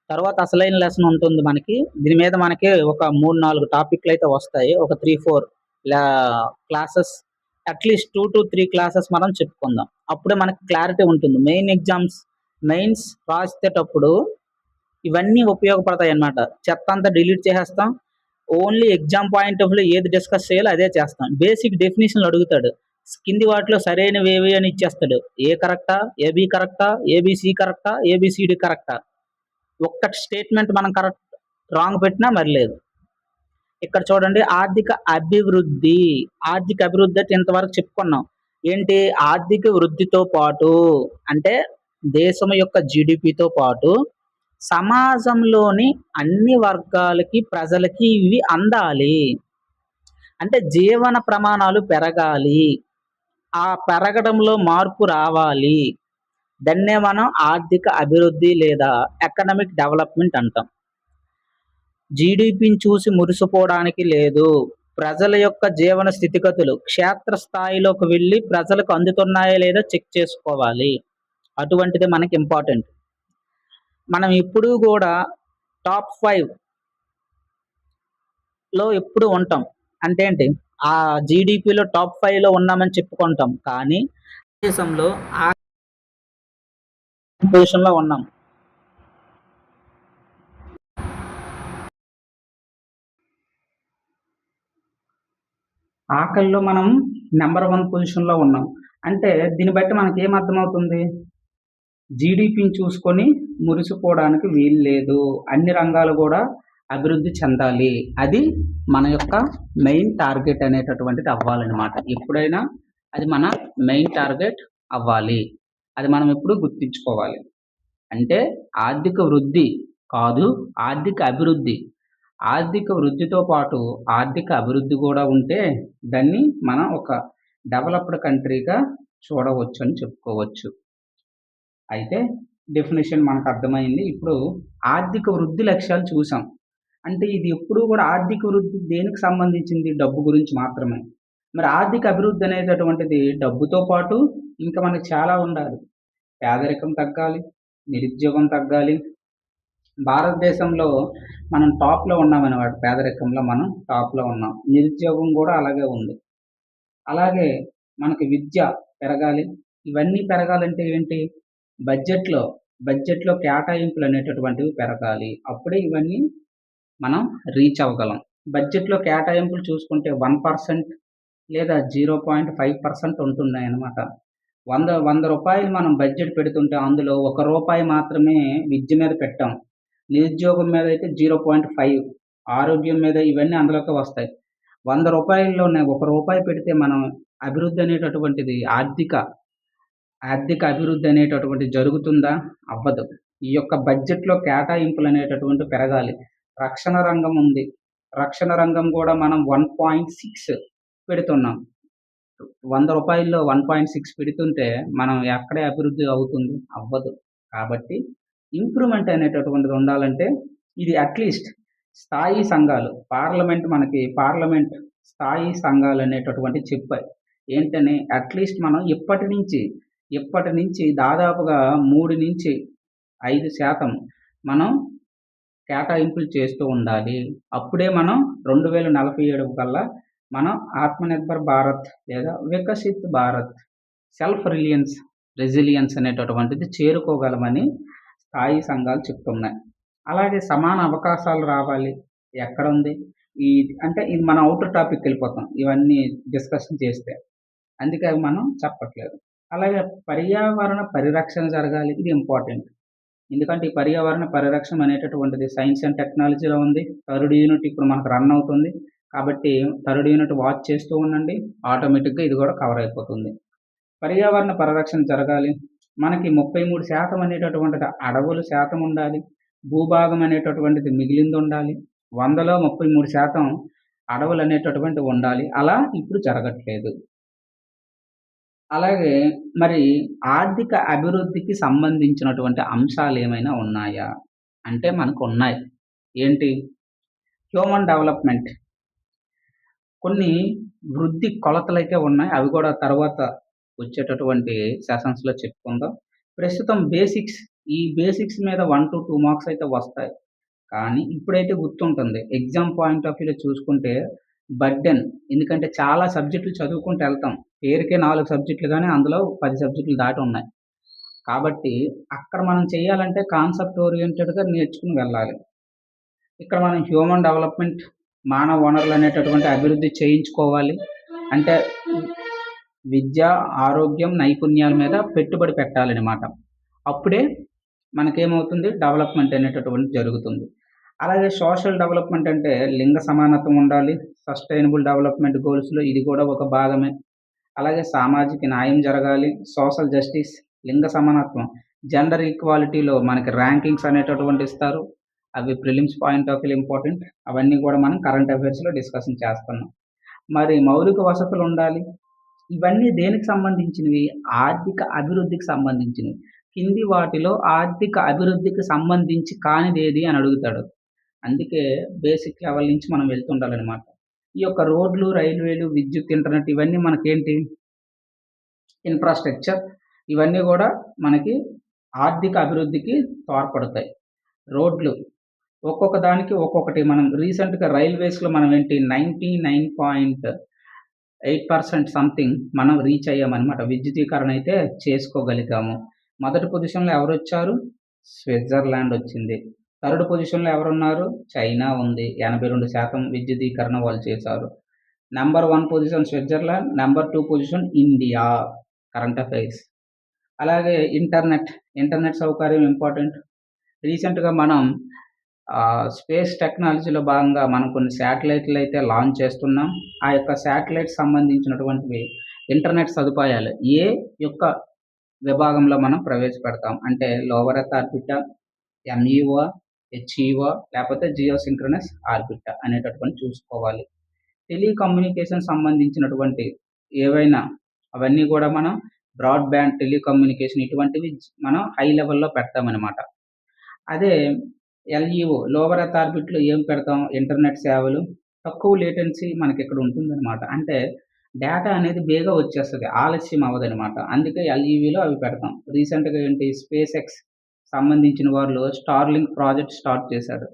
తర్వాత అసలైన లెసన్ ఉంటుంది మనకి. దీని మీద మనకి ఒక 3, 4 టాపిక్‌లయితే వస్తాయి. ఒక 3, 4 లా క్లాసెస్ అట్‌లీస్ట్ 2-3 క్లాసెస్ మనం చెప్పుకుందాం. అప్పుడే మనకి క్లారిటీ ఉంటుంది. మెయిన్స్ రాసేటప్పుడు ఇవన్నీ ఉపయోగపడతాయన్నమాట. చెత్తంతా డిలీట్ చేసేస్తాం. ఓన్లీ ఎగ్జామ్ పాయింట్ ఆఫ్ వ్యూలో ఏది డిస్కస్ చేయాలో అదే చేస్తాం. బేసిక్ డెఫినిషన్‌లు అడుగుతాడు. కింది వాటిలో సరైనవేవి అని ఇచ్చేస్తాడు. ఏ కరెక్టా? ఏబీ కరెక్టా? ఏబీసీ కరెక్టా? ఏబీసీడీ కరెక్టా? ఒక్క స్టేట్మెంట్ మనం రాంగ్ పెట్టినా మరి లేదు. ఇక్కడ చూడండి ఆర్థిక అభివృద్ధి. ఆర్థిక అభివృద్ధి అంటే ఇంతవరకు చెప్పుకున్నాం. ఏంటి? ఆర్థిక వృద్ధితో పాటు అంటే దేశం యొక్క జీడీపీతో పాటు సమాజంలోని అన్ని వర్గాలకి, ప్రజలకి ఇవి అందాలి. అంటే జీవన ప్రమాణాలు పెరగాలి. ఆ పెరగడంలో మార్పు రావాలి. దాన్నే మనం ఆర్థిక అభివృద్ధి లేదా ఎకనామిక్ డెవలప్‌మెంట్ అంటాం. జీడీపీని చూసి మురిసిపోవడానికి లేదు. ప్రజల యొక్క జీవన స్థితిగతులు క్షేత్రస్థాయిలోకి వెళ్లి ప్రజలకు అందుతున్నాయా లేదా చెక్ చేసుకోవాలి. అటువంటిది మనకి ఇంపార్టెంట్. మనం ఎప్పుడూ గూడా టాప్ 5లో ఎప్పుడు ఉంటాం. అంటే ఏంటి? ఆ జీడీపీలో టాప్ 5లో ఉన్నామని చెప్పుకుంటాం. కానీ దేశంలో పొజిషన్‌లో ఉన్నాం. ఆకలిలో మనం నంబర్ 1 పొజిషన్‌లో ఉన్నాం. అంటే దీన్ని బట్టి మనకేం అర్థమవుతుంది? జీడీపీని చూసుకొని మురిసిపోవడానికి వీల్లేదు. అన్ని రంగాలు గూడా అభివృద్ధి చెందాలి. అది మన యొక్క మెయిన్ టార్గెట్ అనేటటువంటిది అవ్వాలనమాట. ఎప్పుడైనా అది మన మెయిన్ టార్గెట్ అవ్వాలి. అది మనం ఎప్పుడూ గుర్తుంచుకోవాలి. అంటే ఆర్థిక వృద్ధి కాదు, ఆర్థిక అభివృద్ధి. ఆర్థిక వృద్ధితో పాటు ఆర్థిక అభివృద్ధి గూడా ఉంటే దాన్ని మనం ఒక డెవలప్డ్ కంట్రీగా చూడవచ్చని చెప్పుకోవచ్చు. అయితే డెఫినిషన్ మనకు అర్థమైంది. ఇప్పుడు ఆర్థిక వృద్ధి లక్ష్యాలు చూసాం. అంటే ఇది ఎప్పుడూ కూడా ఆర్థిక వృద్ధి దేనికి సంబంధించింది? డబ్బు గురించి మాత్రమే. మరి ఆర్థిక అభివృద్ధి అనేటటువంటిది డబ్బుతో పాటు ఇంకా మనకు చాలా ఉండాలి. పేదరికం తగ్గాలి, నిరుద్యోగం తగ్గాలి. భారతదేశంలో మనం టాప్‌లో ఉన్నామనమాట. పేదరికంలో మనం టాప్‌లో ఉన్నాం. నిరుద్యోగం గూడా అలాగే ఉంది. అలాగే మనకి విద్య పెరగాలి. ఇవన్నీ పెరగాలంటే ఏంటి? బడ్జెట్‌లో, బడ్జెట్‌లో కేటాయింపులనేటటువంటివి పెరగాలి. అప్పుడే ఇవన్నీ మనం రీచ్ అవ్వగలం. బడ్జెట్‌లో కేటాయింపులు చూసుకుంటే 1% లేదా 0.5% ఉంటున్నాయన్నమాట. 100 రూపాయలు మనం బడ్జెట్ పెడుతుంటే అందులో రూ. 1 మాత్రమే విద్య మీద పెట్టాం. నిరుద్యోగం మీద అయితే 0.5, ఆరోగ్యం మీద ఇవన్నీ అందులోకే వస్తాయి. రూ. 100లోనే రూపాయి పెడితే మనం అభివృద్ధి అనేటటువంటిది ఆర్థిక అభివృద్ధి అనేటటువంటిది జరుగుతుందా? అవ్వదు. ఈ యొక్క బడ్జెట్‌లో కేటాయింపులనేటటువంటివి పెరగాలి. రక్షణ రంగం ఉంది. రక్షణ రంగం గూడా మనం 1.6 పెడుతున్నాం. రూ. 100లో 1.6 పెడుతుంటే మనం ఎక్కడ అభివృద్ధి అవుతుంది? అవ్వదు. కాబట్టి ఇంప్రూవ్‌మెంట్ అనేటటువంటిది ఉండాలంటే ఇది అట్‌లీస్ట్ స్థాయి సంఘాలు పార్లమెంట్ స్థాయి సంఘాలనేటటువంటివి చెప్పాయి. ఏంటని అట్‌లీస్ట్ మనం ఇప్పటి నుంచి దాదాపుగా 3-5% మనం కేటాయింపులు చేస్తూ ఉండాలి. అప్పుడే మనం 2047 కల్లా మనం ఆత్మనిర్భర్ భారత్ లేదా వికసిత్ భారత్ సెల్ఫ్ రెసిలియన్స్ అనేటటువంటిది చేరుకోగలమని స్థాయి సంఘాలు చెప్తున్నాయి. అలాగే సమాన అవకాశాలు రావాలి. ఎక్కడుంది? అంటే ఇది మన ఔటర్ టాపిక్‌కి వెళ్ళిపోతాం. ఇవన్నీ డిస్కషన్ చేస్తే. అందుకే అవి మనం చెప్పట్లేదు. అలాగే పర్యావరణ పరిరక్షణ జరగాలి. ఇది ఇంపార్టెంట్. ఎందుకంటే ఈ పర్యావరణ పరిరక్షణ అనేటటువంటిది సైన్స్ అండ్ టెక్నాలజీలో ఉంది. థర్డ్ యూనిట్ ఇప్పుడు మనకు రన్ అవుతుంది. కాబట్టి థర్డ్ యూనిట్ వాచ్ చేస్తూ ఉండండి. ఆటోమేటిక్‌గా ఇది కూడా కవర్ అయిపోతుంది. పర్యావరణ పరిరక్షణ జరగాలి. మనకి 33% అనేటటువంటిది అడవుల శాతం ఉండాలి. భూభాగం అనేటటువంటిది మిగిలిందుండాలి. 100లో 33% అడవులనేటటువంటివి ఉండాలి. అలా ఇప్పుడు జరగట్లేదు. అలాగే మరి ఆర్థిక అభివృద్ధికి సంబంధించినటువంటి అంశాలేమైనా ఉన్నాయా? అంటే మనకున్నాయి. ఏంటి? Human development. కొన్ని వృద్ధి కొలతలైతే ఉన్నాయి. అవి కూడా తర్వాత వచ్చేటటువంటి సెషన్స్‌లో చెప్పుకుందాం. ప్రస్తుతం ఈ బేసిక్స్ మీద 1-2 మార్క్స్ అయితే వస్తాయి. కానీ ఇప్పుడైతే గుర్తుంటుంది. ఎగ్జామ్ పాయింట్ ఆఫ్ వ్యూలో చూసుకుంటే బర్డెన్. ఎందుకంటే చాలా సబ్జెక్టులు చదువుకుంటూ ఎళ్తాం. పేరుకే 4 సబ్జెక్టులు గానీ అందులో 10 సబ్జెక్టులు దాటి ఉన్నాయి. కాబట్టి అక్కడ మనం చేయాలంటే కాన్సెప్ట్ ఓరియెంటెడ్‌గా నేర్చుకొని వెళ్ళాలి. ఇక్కడ మనం హ్యూమన్ డెవలప్‌మెంట్, మానవ వనరులు అనేటటువంటి అభివృద్ధి చేయించుకోవాలి. అంటే విద్య, ఆరోగ్యం, నైపుణ్యాల మీద పెట్టుబడి పెట్టాలనమాట. అప్పుడే మనకేమవుతుంది? డెవలప్‌మెంట్ అనేటటువంటిది జరుగుతుంది. అలాగే సోషల్ డెవలప్‌మెంట్ అంటే లింగ సమానత్వం ఉండాలి. సస్టైనబుల్ డెవలప్‌మెంట్ గోల్స్‌లో ఇది కూడా ఒక భాగమే. అలాగే సామాజిక న్యాయం జరగాలి. సోషల్ జస్టిస్, లింగ సమానత్వం, జెండర్ ఈక్వాలిటీలో మనకి ర్యాంకింగ్స్ అనేటటువంటివి ఇస్తారు. అవి ప్రిలిమ్స్ పాయింట్ ఆఫ్ వ్యూలో ఇంపార్టెంట్. అవన్నీ కూడా మనం కరెంట్ అఫైర్స్‌లో డిస్కషన్ చేస్తున్నాం. మరి మౌలిక వసతులు ఉండాలి. ఇవన్నీ దేనికి సంబంధించినవి? ఆర్థిక అభివృద్ధికి సంబంధించినవి. కింది వాటిలో ఆర్థిక అభివృద్ధికి సంబంధించి కానిదేది అని అడుగుతాడు. అందుకే బేసిక్ లెవెల్ నుంచి మనం వెళ్తుండాలనమాట. ఈ యొక్క రోడ్లు, రైల్వేలు, విద్యుత్, ఇంటర్నెట్ ఇవన్నీ మనకేంటి? ఇన్‌ఫ్రాస్ట్రక్చర్. ఇవన్నీ గూడా మనకి ఆర్థిక అభివృద్ధికి తోడ్పడతాయి. రోడ్లు ఒక్కొక్క దానికి ఒక్కొక్కటి మనం రీసెంట్‌గా రైల్వేస్‌లో మనం ఏంటి 99.8% సంథింగ్ మనం రీచ్ అయ్యామనమాట. విద్యుదీకరణ అయితే చేసుకోగలిగాము. మొదటి పొజిషన్‌లో ఎవరొచ్చారు? స్విట్జర్లాండ్ వచ్చింది. థర్డ్ పొజిషన్‌లో ఎవరున్నారు? చైనా ఉంది. 82% విద్యుదీకరణ వాళ్ళు చేశారు. Number 1 position Switzerland. Number 2 position India. Current affairs. అలాగే ఇంటర్నెట్ సౌకర్యం ఇంపార్టెంట్. రీసెంట్‌గా మనం స్పేస్ టెక్నాలజీలో భాగంగా మనం కొన్ని శాటిలైట్‌లు అయితే లాంచ్ చేస్తున్నాం. ఆ యొక్క శాటిలైట్స్ సంబంధించినటువంటివి ఇంటర్నెట్ సదుపాయాలు యొక్క విభాగంలో మనం ప్రవేశపెడతాం. అంటే లోవర్ ఎర్త్ ఆర్బిటా, ఎంఈఓ, హెచ్ఈఓ లేకపోతే జియో సింక్రోనస్ ఆర్బిటా అనేటటువంటి చూసుకోవాలి. టెలికమ్యూనికేషన్ సంబంధించినటువంటి ఏవైనా అవన్నీ కూడా మనం బ్రాడ్బ్యాండ్, టెలికమ్యూనికేషన్ ఇటువంటివి మనం హై లెవెల్‌లో పెడతామనమాట. అదే ఎల్ఈఓ లోవర్ ఎర్త్ ఆర్బిట్‌లో ఏం పెడతాం? ఇంటర్నెట్ సేవలు, తక్కువ లేటెన్సీ మనకిక్కడ ఉంటుందనమాట. అంటే డేటా అనేది బేగా వచ్చేస్తది. ఆలస్యం అవ్వదనమాట. అందుకే ఎల్ఈవీలో అవి పెడతాం. రీసెంట్‌గా ఏంటి స్పేస్ ఎక్స్ సంబంధించిన వాళ్ళు స్టార్‌లింక్ ప్రాజెక్ట్ స్టార్ట్ చేశారు.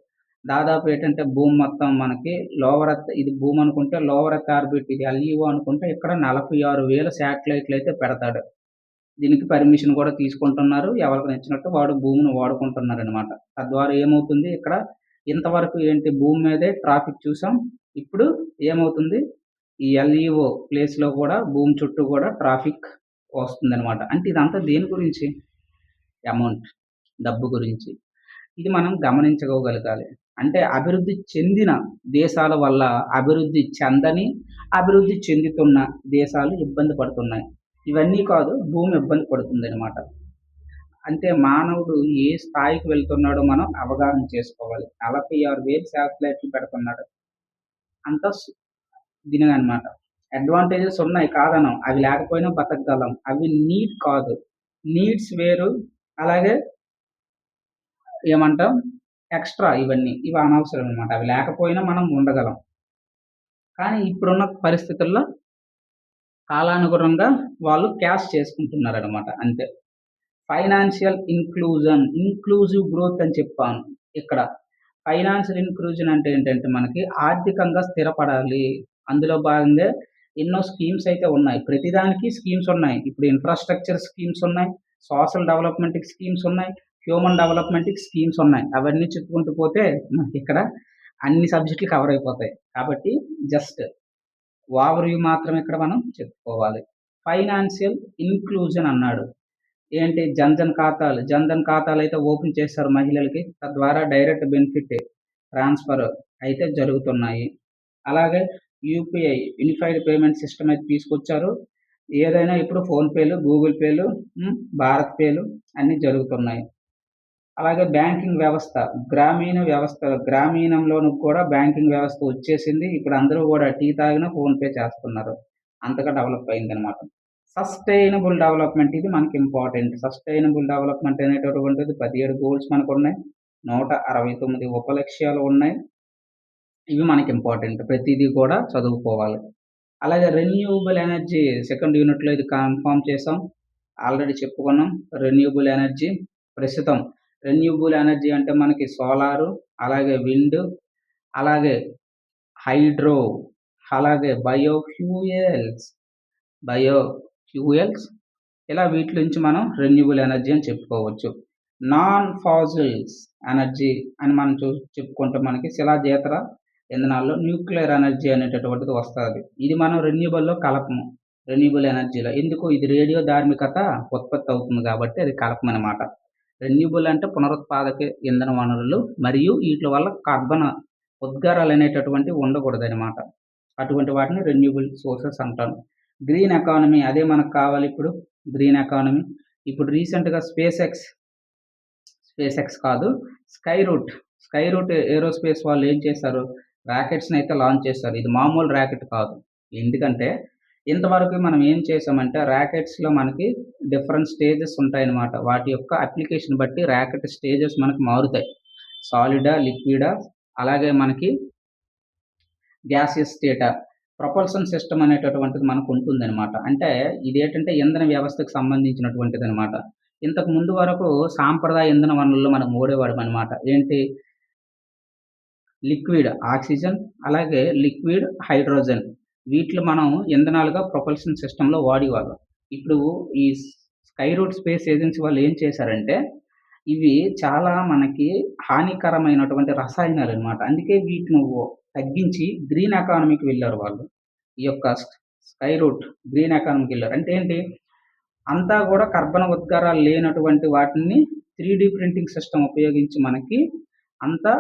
దాదాపు ఏంటంటే భూమి మొత్తం మనకి లోవర్ ఎర్త్ ఇది భూమి అనుకుంటే లోవర్ ఎర్త్ ఆర్బిట్ ఇది ఎల్ఈఓ అనుకుంటే ఇక్కడ 46,000 శాటిలైట్‌లయితే పెడతాడు. దీనికి పర్మిషన్ కూడా తీసుకుంటున్నారు. ఎవరికి నచ్చినట్టు వాడు భూమిని వాడుకుంటున్నారనమాట. తద్వారా ఏమవుతుంది ఇక్కడ ఇంతవరకు ఏంటి భూమి మీదే ట్రాఫిక్ చూసాం. ఇప్పుడు ఏమవుతుంది ఈ ఎల్ఈఓ ప్లేస్‌లో కూడా భూమి చుట్టూ కూడా ట్రాఫిక్ వస్తుందనమాట. అంటే ఇదంతా దేని గురించి? అమౌంట్, డబ్బు గురించి. ఇది మనం గమనించుకోగలగాలి. అంటే అభివృద్ధి చెందిన దేశాల వల్ల అభివృద్ధి చెందని, అభివృద్ధి చెందుతున్న దేశాలు ఇబ్బంది పడుతున్నాయి. ఇవన్నీ కాదు భూమి ఇబ్బంది పడుతుందనమాట. అంటే మానవుడు ఏ స్థాయికి వెళ్తున్నాడో మనం అవగాహన చేసుకోవాలి. 46,000 శాటిలైట్‌లు పెడుతున్నాడు. అంతా దీనిననమాట. అడ్వాంటేజెస్ ఉన్నాయి కాదనం. అవి లేకపోయినా బతకగలం. అవి నీడ్ కాదు. నీడ్స్ వేరు. అలాగే ఏమంటాం ఎక్స్‌ట్రా ఇవన్నీ. ఇవి అనవసరం అనమాట. అవి లేకపోయినా మనం ఉండగలం. కానీ ఇప్పుడున్న పరిస్థితుల్లో కాలానుగుణంగా వాళ్ళు క్యాష్ చేసుకుంటున్నారనమాట అంతే. ఫైనాన్షియల్ ఇంక్లూజివ్ గ్రోత్ అని చెప్పాను ఇక్కడ. ఫైనాన్షియల్ ఇంక్లూజన్ అంటే ఏంటంటే మనకి ఆర్థికంగా స్థిరపడాలి. అందులో భాగంగా ఎన్నో స్కీమ్స్ అయితే ఉన్నాయి. ప్రతిదానికి స్కీమ్స్ ఉన్నాయి. ఇప్పుడు ఇన్‌ఫ్రాస్ట్రక్చర్ స్కీమ్స్ ఉన్నాయి. సోషల్ డెవలప్‌మెంట్‌కి స్కీమ్స్ ఉన్నాయి. హ్యూమన్ డెవలప్‌మెంట్‌కి స్కీమ్స్ ఉన్నాయి. అవన్నీ చెప్పుకుంటూ పోతే మనకిక్కడ అన్ని సబ్జెక్టులు కవర్ అయిపోతాయి. కాబట్టి జస్ట్ ఓవర్ వ్యూ మాత్రం ఇక్కడ మనం చెప్పుకోవాలి. ఫైనాన్షియల్ ఇంక్లూజన్ అన్నాడు. ఏంటి జన్ ధన్ ఖాతాలైతే ఓపెన్ చేశారు మహిళలకి. తద్వారా డైరెక్ట్ బెనిఫిట్ ట్రాన్స్‌ఫర్ అయితే జరుగుతున్నాయి. అలాగే యూపీఐ యూనిఫైడ్ పేమెంట్ సిస్టమ్ అయితే తీసుకొచ్చారు. ఏదైనా ఇప్పుడు ఫోన్‌పేలు, గూగుల్ పేలు, భారత్ పేలు అన్నీ జరుగుతున్నాయి. అలాగే బ్యాంకింగ్ వ్యవస్థ, గ్రామీణంలోను కూడా బ్యాంకింగ్ వ్యవస్థ వచ్చేసింది. ఇప్పుడు అందరూ కూడా టీ తాగినా ఫోన్‌పే చేస్తున్నారు. అంతగా డెవలప్ అయిందనమాట. సస్టైనబుల్ డెవలప్‌మెంట్ ఇది మనకి ఇంపార్టెంట్. సస్టైనబుల్ డెవలప్‌మెంట్ అనేటటువంటిది 17 గోల్స్ మనకున్నాయి. 169 ఉపలక్ష్యాలు ఉన్నాయి. ఇవి మనకి ఇంపార్టెంట్. ప్రతీదీ కూడా చదువుకోవాలి. అలాగే రెన్యూవబుల్ ఎనర్జీ సెకండ్ యూనిట్‌లో ఇది కన్ఫర్మ్ చేసాం. ఆల్రెడీ చెప్పుకున్నాం. రెన్యూవబుల్ ఎనర్జీ ప్రస్తుతం రెన్యూవబుల్ ఎనర్జీ అంటే మనకి సోలారు, అలాగే విండ్, అలాగే హైడ్రో, అలాగే బయోఫ్యూయల్స్ ఇలా వీటి నుంచి మనం రెన్యూవబుల్ ఎనర్జీ అని చెప్పుకోవచ్చు. నాన్ ఫాసిల్స్ ఎనర్జీ అని మనం చెప్పుకుంటే మనకి శిలాజేతర ఇంధనాల్లో న్యూక్లియర్ ఎనర్జీ అనేటటువంటిది వస్తది. ఇది మనం రెన్యూవబుల్‌లో కలపము. రెన్యూవబుల్ ఎనర్జీలో. ఎందుకు? ఇది రేడియో ధార్మికత ఉత్పత్తి అవుతుంది కాబట్టి అది కలపమనమాట. రెన్యూవబుల్ అంటే పునరుత్పాదక ఇంధన వనరులు మరియు వీటి వల్ల కార్బన్ ఉద్గారాలు అనేటటువంటివి ఉండకూడదనమాట. అటువంటి వాటిని రెన్యూవబుల్ సోర్సెస్ అంటాను. గ్రీన్ ఎకానమీ అదే మనకు కావాలి ఇప్పుడు. Green economy. ఇప్పుడు రీసెంట్‌గా స్పేస్ ఎక్స్ కాదు స్కై రూట్ ఏరోస్పేస్ వాళ్ళు ఏం చేశారు? రాకెట్స్‌ని అయితే లాంచ్ చేశారు. ఇది మామూలు రాకెట్ కాదు. ఎందుకంటే ఇంతవరకు మనం ఏం చేసామంటే రాకెట్స్‌లో మనకి డిఫరెంట్ స్టేజెస్ ఉంటాయన్నమాట. వాటి యొక్క అప్లికేషన్ బట్టి రాకెట్ స్టేజెస్ మనకు మారుతాయి. సాలిడా, లిక్విడా, అలాగే మనకి గ్యాసియస్ స్టేటా. ప్రొపల్షన్ సిస్టమ్ అనేటటువంటిది మనకు ఉంటుందన్నమాట. అంటే ఇదేంటంటే ఇంధన వ్యవస్థకు సంబంధించినటువంటిదన్నమాట. ఇంతకు ముందు వరకు సాంప్రదాయ ఇంధన వనరుల్లో మనం వాడేవాళ్ళమన్నమాట. ఏంటి? లిక్విడ్ ఆక్సిజన్, అలాగే లిక్విడ్ హైడ్రోజన్. వీటిలో మనం ఇంధనాలుగా ప్రొపల్షన్ సిస్టమ్‌లో వాడేవాళ్ళం. ఇప్పుడు ఈ స్కై రూట్ స్పేస్ ఏజెన్సీ వాళ్ళు ఏం చేశారంటే, ఇవి చాలా మనకి హానికరమైనటువంటి రసాయనాలనమాట. అందుకే వీటిని తగ్గించి గ్రీన్ ఎకానమీకి వెళ్లారు వాళ్ళు. ఈ యొక్క స్కై రూట్ గ్రీన్ ఎకానమీకి వెళ్లారు. అంటే ఏంటి? అంతా కూడా కర్బన ఉద్గారాలు లేనటువంటి వాటిని 3D ప్రింటింగ్ సిస్టమ్ ఉపయోగించి మనకి అంతా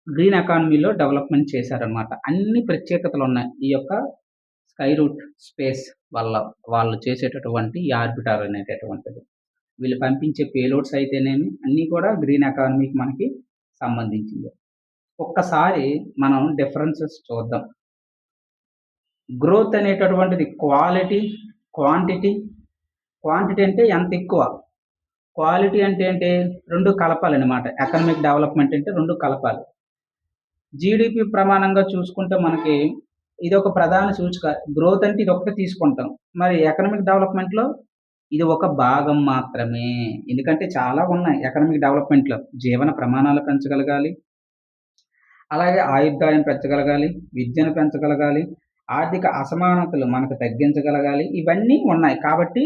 గ్రీన్ ఎకానమీలో డెవలప్‌మెంట్ చేశారనమాట. అన్ని ప్రత్యేకతలున్నాయి. ఈ యొక్క స్కై రూట్ స్పేస్ వల్ల వాళ్ళు చేసేటటువంటి ఈ ఆర్బిటార్ అనేటటువంటిది. వీళ్ళు పంపించే పేలోడ్స్ అయితేనేమి అన్నీ కూడా గ్రీన్ ఎకానమీకి మనకి సంబంధించిందే. ఒక్కసారి మనం డిఫరెన్సెస్ చూద్దాం. గ్రోత్ అనేటటువంటిది క్వాలిటీ, క్వాంటిటీ, క్వాంటిటీ అంటే ఎంత ఎక్కువ, క్వాలిటీ అంటే ఏంటి? 2 కలపాలనమాట. ఎకనామిక్ డెవలప్‌మెంట్ అంటే 2 కలపాలి. జీడీపీ ప్రమాణంగా చూసుకుంటే మనకి ఇదొక ప్రధాన సూచిక. గ్రోత్ అంటే ఇదొక్కటే తీసుకుంటాం. మరి ఎకనామిక్ డెవలప్‌మెంట్‌లో ఇది ఒక భాగం మాత్రమే. ఎందుకంటే చాలా ఉన్నాయి ఎకనామిక్ డెవలప్‌మెంట్‌లో. జీవన ప్రమాణాలు పెంచగలగాలి. అలాగే ఆయుర్దాయం పెంచగలగాలి, విద్యను పెంచగలగాలి, ఆర్థిక అసమానతలు మనకు తగ్గించగలగాలి. ఇవన్నీ ఉన్నాయి. కాబట్టి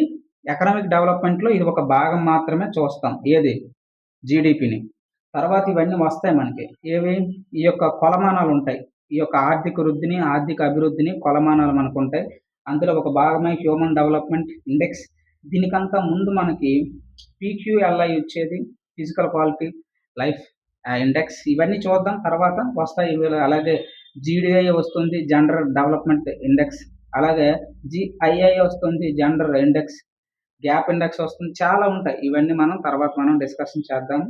ఎకనామిక్ డెవలప్‌మెంట్‌లో ఇది ఒక భాగం మాత్రమే చూస్తాం. ఏది? జీడీపీని. తర్వాత ఇవన్నీ వస్తాయి మనకి. ఏవి? ఈ యొక్క కొలమానాలుంటాయి. ఈ యొక్క ఆర్థిక వృద్ధిని, ఆర్థిక అభివృద్ధిని కొలమానాలు మనకుంటాయి. అందులో ఒక భాగమే హ్యూమన్ డెవలప్‌మెంట్ ఇండెక్స్. దీనికంతా ముందు మనకి పీక్యూఎల్ఐ వచ్చేది. Physical quality, life index. ఇవన్నీ చూద్దాం తర్వాత వస్తాయి. అలాగే జీడీఐ వస్తుంది, జెండర్ డెవలప్‌మెంట్ ఇండెక్స్. అలాగే జీఐఐ వస్తుంది, జెండర్ ఇండెక్స్. గ్యాప్ ఇండెక్స్ వస్తుంది. చాలా ఉంటాయి. ఇవన్నీ తర్వాత డిస్కషన్ చేద్దాము.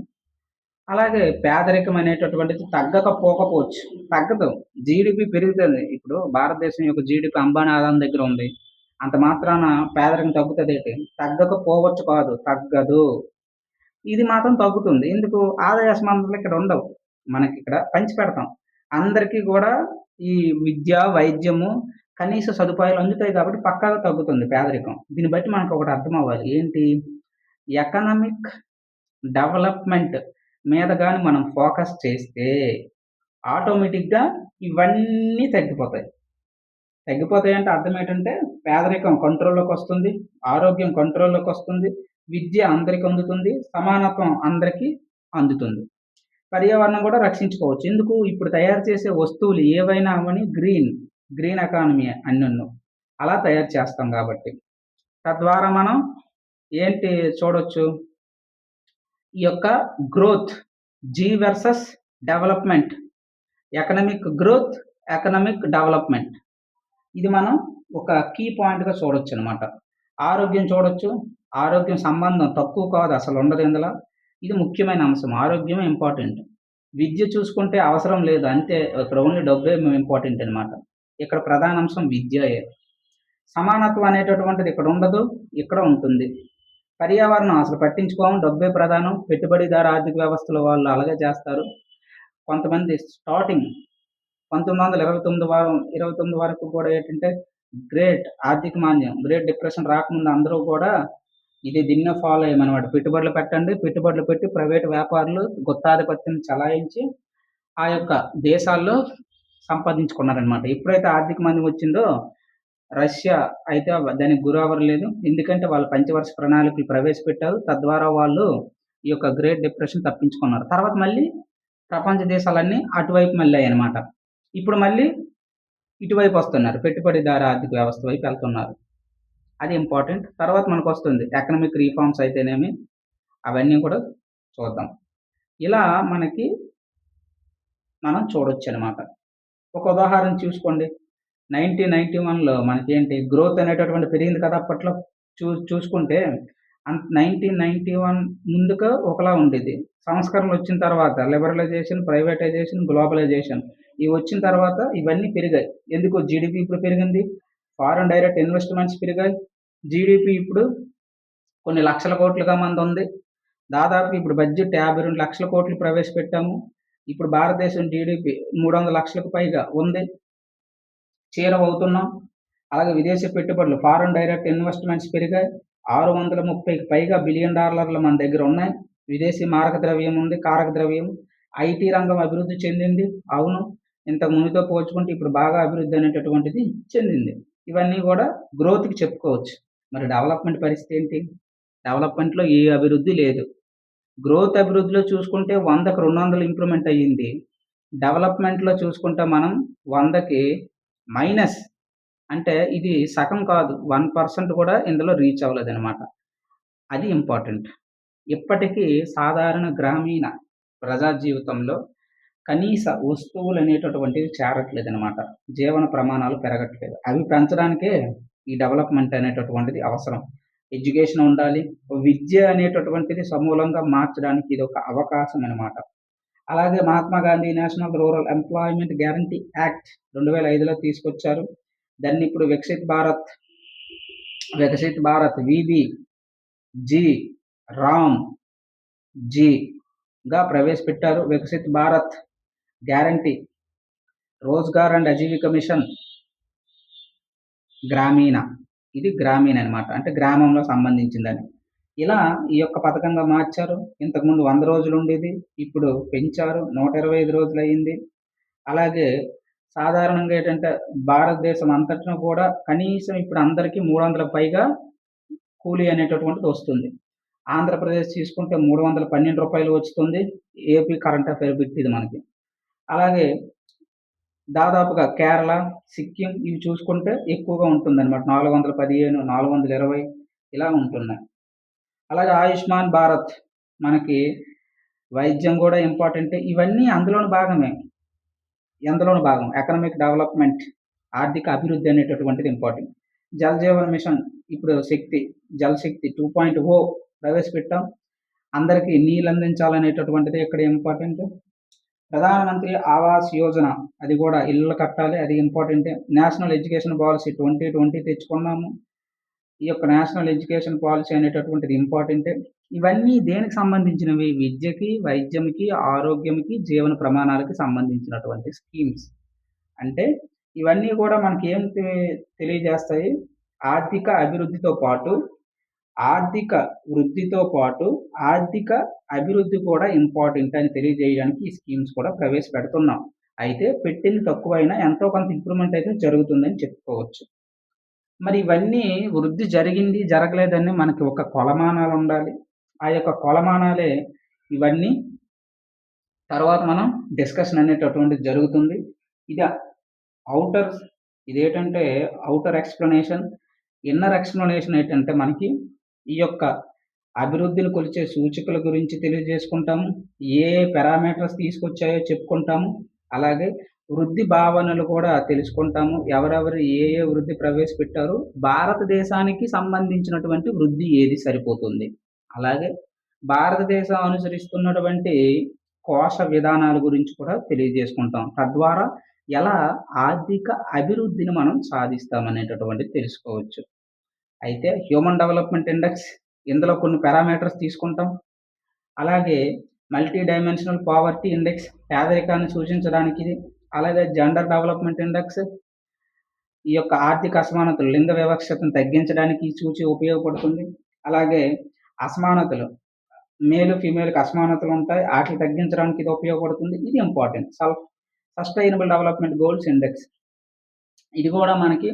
అలాగే పేదరికం అనేటటువంటిది తగ్గకపోకపోవచ్చు. తగ్గదు. జీడీపీ పెరుగుతుంది. ఇప్పుడు భారతదేశం యొక్క జీడీపీ అంబానీ ఆదాయం దగ్గర ఉంది. అంత మాత్రాన పేదరికం తగ్గుతదేటి? తగ్గకపోవచ్చు కాదు, తగ్గదు. ఇది మాత్రం తగ్గుతుంది. ఎందుకు? ఆదాయ అసమానతలు ఇక్కడ ఉండవు. మనకిక్కడ పంచిపెడతాం. అందరికీ కూడా ఈ విద్య, వైద్యము, కనీస సదుపాయాలు అందుతాయి కాబట్టి పక్కాగా తగ్గుతుంది పేదరికం. దీన్ని బట్టి మనకొకటి అర్థమవ్వాలి. ఏంటి? ఎకనామిక్ డెవలప్‌మెంట్ మీద గాని మనం ఫోకస్ చేస్తే ఆటోమేటిక్‌గా ఇవన్నీ తగ్గిపోతాయి. తగ్గిపోతాయంటే అర్థం ఏంటంటే పేదరికం కంట్రోల్‌లోకొస్తుంది, ఆరోగ్యం కంట్రోల్‌లోకొస్తుంది, విద్య అందరికి అందుతుంది, సమానత్వం అందరికీ అందుతుంది. పర్యావరణం కూడా రక్షించుకోవచ్చు. ఎందుకు? ఇప్పుడు తయారు చేసే వస్తువులు ఏవైనా అవ్వని గ్రీన్ ఎకానమీ అన్నును. అలా తయారు చేస్తాం కాబట్టి. తద్వారా మనం ఏంటి చూడొచ్చు? ఈ యొక్క గ్రోత్ జీ versus development. Economic growth, economic development. ఇది మనం ఒక కీ పాయింట్‌గా చూడొచ్చనమాట. ఆరోగ్యం చూడొచ్చు. ఆరోగ్యం సంబంధం తక్కువ కాదు, అసలు ఉండదు ఇందులో. ఇది ముఖ్యమైన అంశం. ఆరోగ్యం ఇంపార్టెంట్. విద్య చూసుకుంటే అవసరం లేదు. అంతే, ఇక్కడ ఓన్లీ డబ్బే ఇంపార్టెంట్ అనమాట. ఇక్కడ ప్రధాన అంశం విద్యయే. సమానత్వం అనేటటువంటిది ఇక్కడ ఉండదు, ఇక్కడ ఉంటుంది. పర్యావరణం అసలు పట్టించుకోము, డబ్బే ప్రధానం. పెట్టుబడిదారు ఆర్థిక వ్యవస్థలో వాళ్ళు అలాగే చేస్తారు. కొంతమంది స్టార్టింగ్ 1929 వరకు కూడా ఏంటంటే గ్రేట్ ఆర్థిక మాంద్యం, గ్రేట్ డిప్రెషన్ రాకముందు అందరూ కూడా దీన్నే ఫాలో అయ్యామనమాట. పెట్టుబడులు పెట్టండి, పెట్టుబడులు పెట్టి ప్రైవేట్ వ్యాపారులు గుత్తాధిపత్యం చలాయించి ఆ యొక్క దేశాల్లో సంపాదించుకున్నారనమాట. ఎప్పుడైతే ఆర్థిక మాంద్యం వచ్చిందో రష్యా అయితే దానికి గురవ్వలేదు. ఎందుకంటే వాళ్ళు పంచవర్ష ప్రణాళికలు ప్రవేశపెట్టారు. తద్వారా వాళ్ళు ఈ యొక్క గ్రేట్ డిప్రెషన్ తప్పించుకున్నారు. తర్వాత మళ్ళీ ప్రపంచ దేశాలన్నీ అటువైపు మళ్ళాయనమాట. ఇప్పుడు మళ్ళీ ఇటువైపు వస్తున్నారు. పెట్టుబడిదారు ఆర్థిక వ్యవస్థ వైపు వెళ్తున్నారు. అది ఇంపార్టెంట్. తర్వాత మనకొస్తుంది ఎకనామిక్ రిఫార్మ్స్ అయితేనేమి, అవన్నీ కూడా చూద్దాం. ఇలా మనం చూడొచ్చనమాట. ఒక ఉదాహరణ చూసుకోండి. 1991లో మనకేంటి గ్రోత్ అనేటటువంటి పెరిగింది కదా అప్పట్లో. చూసుకుంటే 1991 ముందుగా ఒకలా ఉండేది. సంస్కరణలు వచ్చిన తర్వాత లిబరలైజేషన్, ప్రైవేటైజేషన్, గ్లోబలైజేషన్ ఇవి వచ్చిన తర్వాత ఇవన్నీ పెరిగాయి. ఎందుకు? జీడీపీ ఇప్పుడు పెరిగింది. ఫారెన్ డైరెక్ట్ ఇన్వెస్ట్‌మెంట్స్ పెరిగాయి. జీడీపీ ఇప్పుడు కొన్ని లక్షల కోట్లుగా మనదుంది. దాదాపు ఇప్పుడు బడ్జెట్ 52 లక్షల కోట్లు ప్రవేశపెట్టాము. ఇప్పుడు భారతదేశం జీడీపీ 300 లక్షలకు పైగా ఉంది. చేరువవుతున్నాం. అలాగే విదేశీ పెట్టుబడులు, ఫారెన్ డైరెక్ట్ ఇన్వెస్ట్‌మెంట్స్ పెరిగాయి. 630కి పైగా బిలియన్ డాలర్లు మన దగ్గర ఉన్నాయి. విదేశీ మారక ద్రవ్యం ఉంది, కారక ద్రవ్యం. ఐటీ రంగం అభివృద్ధి చెందింది. అవును. ఇంతకు ముందుతో పోల్చుకుంటే ఇప్పుడు బాగా అభివృద్ధి అనేటటువంటిది చెందింది. ఇవన్నీ కూడా గ్రోత్‌కి చెప్పుకోవచ్చు. మరి డెవలప్‌మెంట్ పరిస్థితి ఏంటి? డెవలప్‌మెంట్‌లో ఏ అభివృద్ధి లేదు. గ్రోత్ అభివృద్ధిలో చూసుకుంటే 100కి 200 ఇంప్రూవ్‌మెంట్ అయ్యింది. డెవలప్‌మెంట్‌లో చూసుకుంటే మనం 100కి మైనస్. అంటే ఇది సగం కాదు. 1% కూడా ఇందులో రీచ్ అవ్వలేదనమాట. అది ఇంపార్టెంట్. ఇప్పటికీ సాధారణ గ్రామీణ ప్రజా జీవితంలో కనీస వస్తువులనేటటువంటివి చేరట్లేదనమాట. జీవన ప్రమాణాలు పెరగట్లేదు. అవి పెంచడానికే ఈ డెవలప్‌మెంట్ అనేటటువంటిది అవసరం. ఎడ్యుకేషన్ ఉండాలి. విద్య అనేటటువంటిది సమూలంగా మార్చడానికి ఇదొక అవకాశం అనమాట. అలాగే Mahatma Gandhi national rural employment guarantee act 2005లో తీసుకొచ్చారు. దాన్ని ఇప్పుడు వికసిత్ భారత్ వీబీ జీ రామ్ జీగా ప్రవేశపెట్టారు. Viksit Bharat guarantee, Rozgar and Ajeevika mission Gramin, ఇది గ్రామీణ అనమాట, అంటే గ్రామంలో సంబంధించిందని. ఇలా ఈ యొక్క పథకంగా మార్చారు. ఇంతకుముందు 100 రోజులు ఉండేది, ఇప్పుడు పెంచారు, 125 రోజులు అయింది. అలాగే సాధారణంగా ఏంటంటే భారతదేశం అంతటా కూడా కనీసం ఇప్పుడు అందరికీ 300 పైగా కూలీ అనేటటువంటిది వస్తుంది. ఆంధ్రప్రదేశ్ తీసుకుంటే రూ. 312 వస్తుంది. ఏపీ కరెంట్ అఫైర్ బిట్ ఇది మనకి. అలాగే దాదాపుగా కేరళ, సిక్కిం ఇవి చూసుకుంటే ఎక్కువగా ఉంటుందన్నమాట. 415, 420 ఇలా ఉంటున్నాయి. అలాగే ఆయుష్మాన్ భారత్, మనకి వైద్యం కూడా ఇంపార్టెంటే. ఇవన్నీ అందులోని భాగమే. ఎందులోని భాగం ఎకనామిక్ డెవలప్‌మెంట్, ఆర్థిక అభివృద్ధి అనేటటువంటిది ఇంపార్టెంట్. జల్ జీవన్ మిషన్, ఇప్పుడు జల్ శక్తి 2.0 ప్రవేశపెట్టాం. అందరికీ నీళ్ళు అందించాలనేటటువంటిది ఇక్కడ ఇంపార్టెంట్. ప్రధానమంత్రి ఆవాస్ యోజన, అది కూడా ఇల్లు కట్టాలి, అది ఇంపార్టెంటే. నేషనల్ ఎడ్యుకేషన్ పాలసీ 2020 తెచ్చుకున్నాము. ఈ యొక్క నేషనల్ ఎడ్యుకేషన్ పాలసీ అనేటటువంటిది ఇంపార్టెంటే. ఇవన్నీ దేనికి సంబంధించినవి? విద్యకి, వైద్యంకి, ఆరోగ్యంకి, జీవన ప్రమాణాలకి సంబంధించినటువంటి స్కీమ్స్. అంటే ఇవన్నీ కూడా మనకి ఏం తెలియజేస్తాయి? ఆర్థిక అభివృద్ధితో పాటు, ఆర్థిక వృద్ధితో పాటు ఆర్థిక అభివృద్ధి కూడా ఇంపార్టెంట్ అని తెలియజేయడానికి ఈ స్కీమ్స్ కూడా ప్రవేశపెడుతున్నాం. అయితే పెట్టింది తక్కువైనా ఎంతో కొంత ఇంప్రూవ్‌మెంట్ అయితే జరుగుతుందని చెప్పుకోవచ్చు. మరి ఇవన్నీ వృద్ధి జరిగింది, జరగలేదని మనకి ఒక కొలమానాలుండాలి. ఆ యొక్క కొలమానాలే ఇవన్నీ తర్వాత మనం డిస్కషన్ అనేటటువంటిది జరుగుతుంది. ఇది ఔటర్ ఇదేంటంటే ఔటర్ ఎక్స్‌ప్లనేషన్. ఇన్నర్ ఎక్స్‌ప్లనేషన్ ఏంటంటే మనకి ఈ యొక్క అభివృద్ధిని కొలిచే సూచికల గురించి తెలియజేసుకుంటాము. ఏ పారామీటర్స్ తీసుకొచ్చాయో చెప్పుకుంటాము. అలాగే వృద్ధి భావనలు కూడా తెలుసుకుంటాము. ఎవరెవరు ఏ ఏ వృద్ధి ప్రవేశపెట్టారు, భారతదేశానికి సంబంధించినటువంటి వృద్ధి ఏది సరిపోతుంది. అలాగే భారతదేశం అనుసరిస్తున్నటువంటి కోశ విధానాల గురించి కూడా తెలియజేసుకుంటాం. తద్వారా ఎలా ఆర్థిక అభివృద్ధిని మనం సాధిస్తామనేటటువంటిది తెలుసుకోవచ్చు. అయితే హ్యూమన్ డెవలప్‌మెంట్ ఇండెక్స్, ఇందులో కొన్ని పారామీటర్స్ తీసుకుంటాం. అలాగే మల్టీ డైమెన్షనల్ పావర్టీ ఇండెక్స్, పేదరికాన్ని సూచించడానికి ఇది. అలాగే జెండర్ డెవలప్‌మెంట్ ఇండెక్స్, ఈ యొక్క ఆర్థిక అసమానతలు, లింగ వివక్షతను తగ్గించడానికి ఈ సూచి ఉపయోగపడుతుంది. అలాగే అసమానతలు, మేల్, ఫీమేల్‌కి అసమానతలు ఉంటాయి. ఆటిని తగ్గించడానికి ఇది ఉపయోగపడుతుంది. ఇది important. Sustainable development goals index, ఇది కూడా మనకి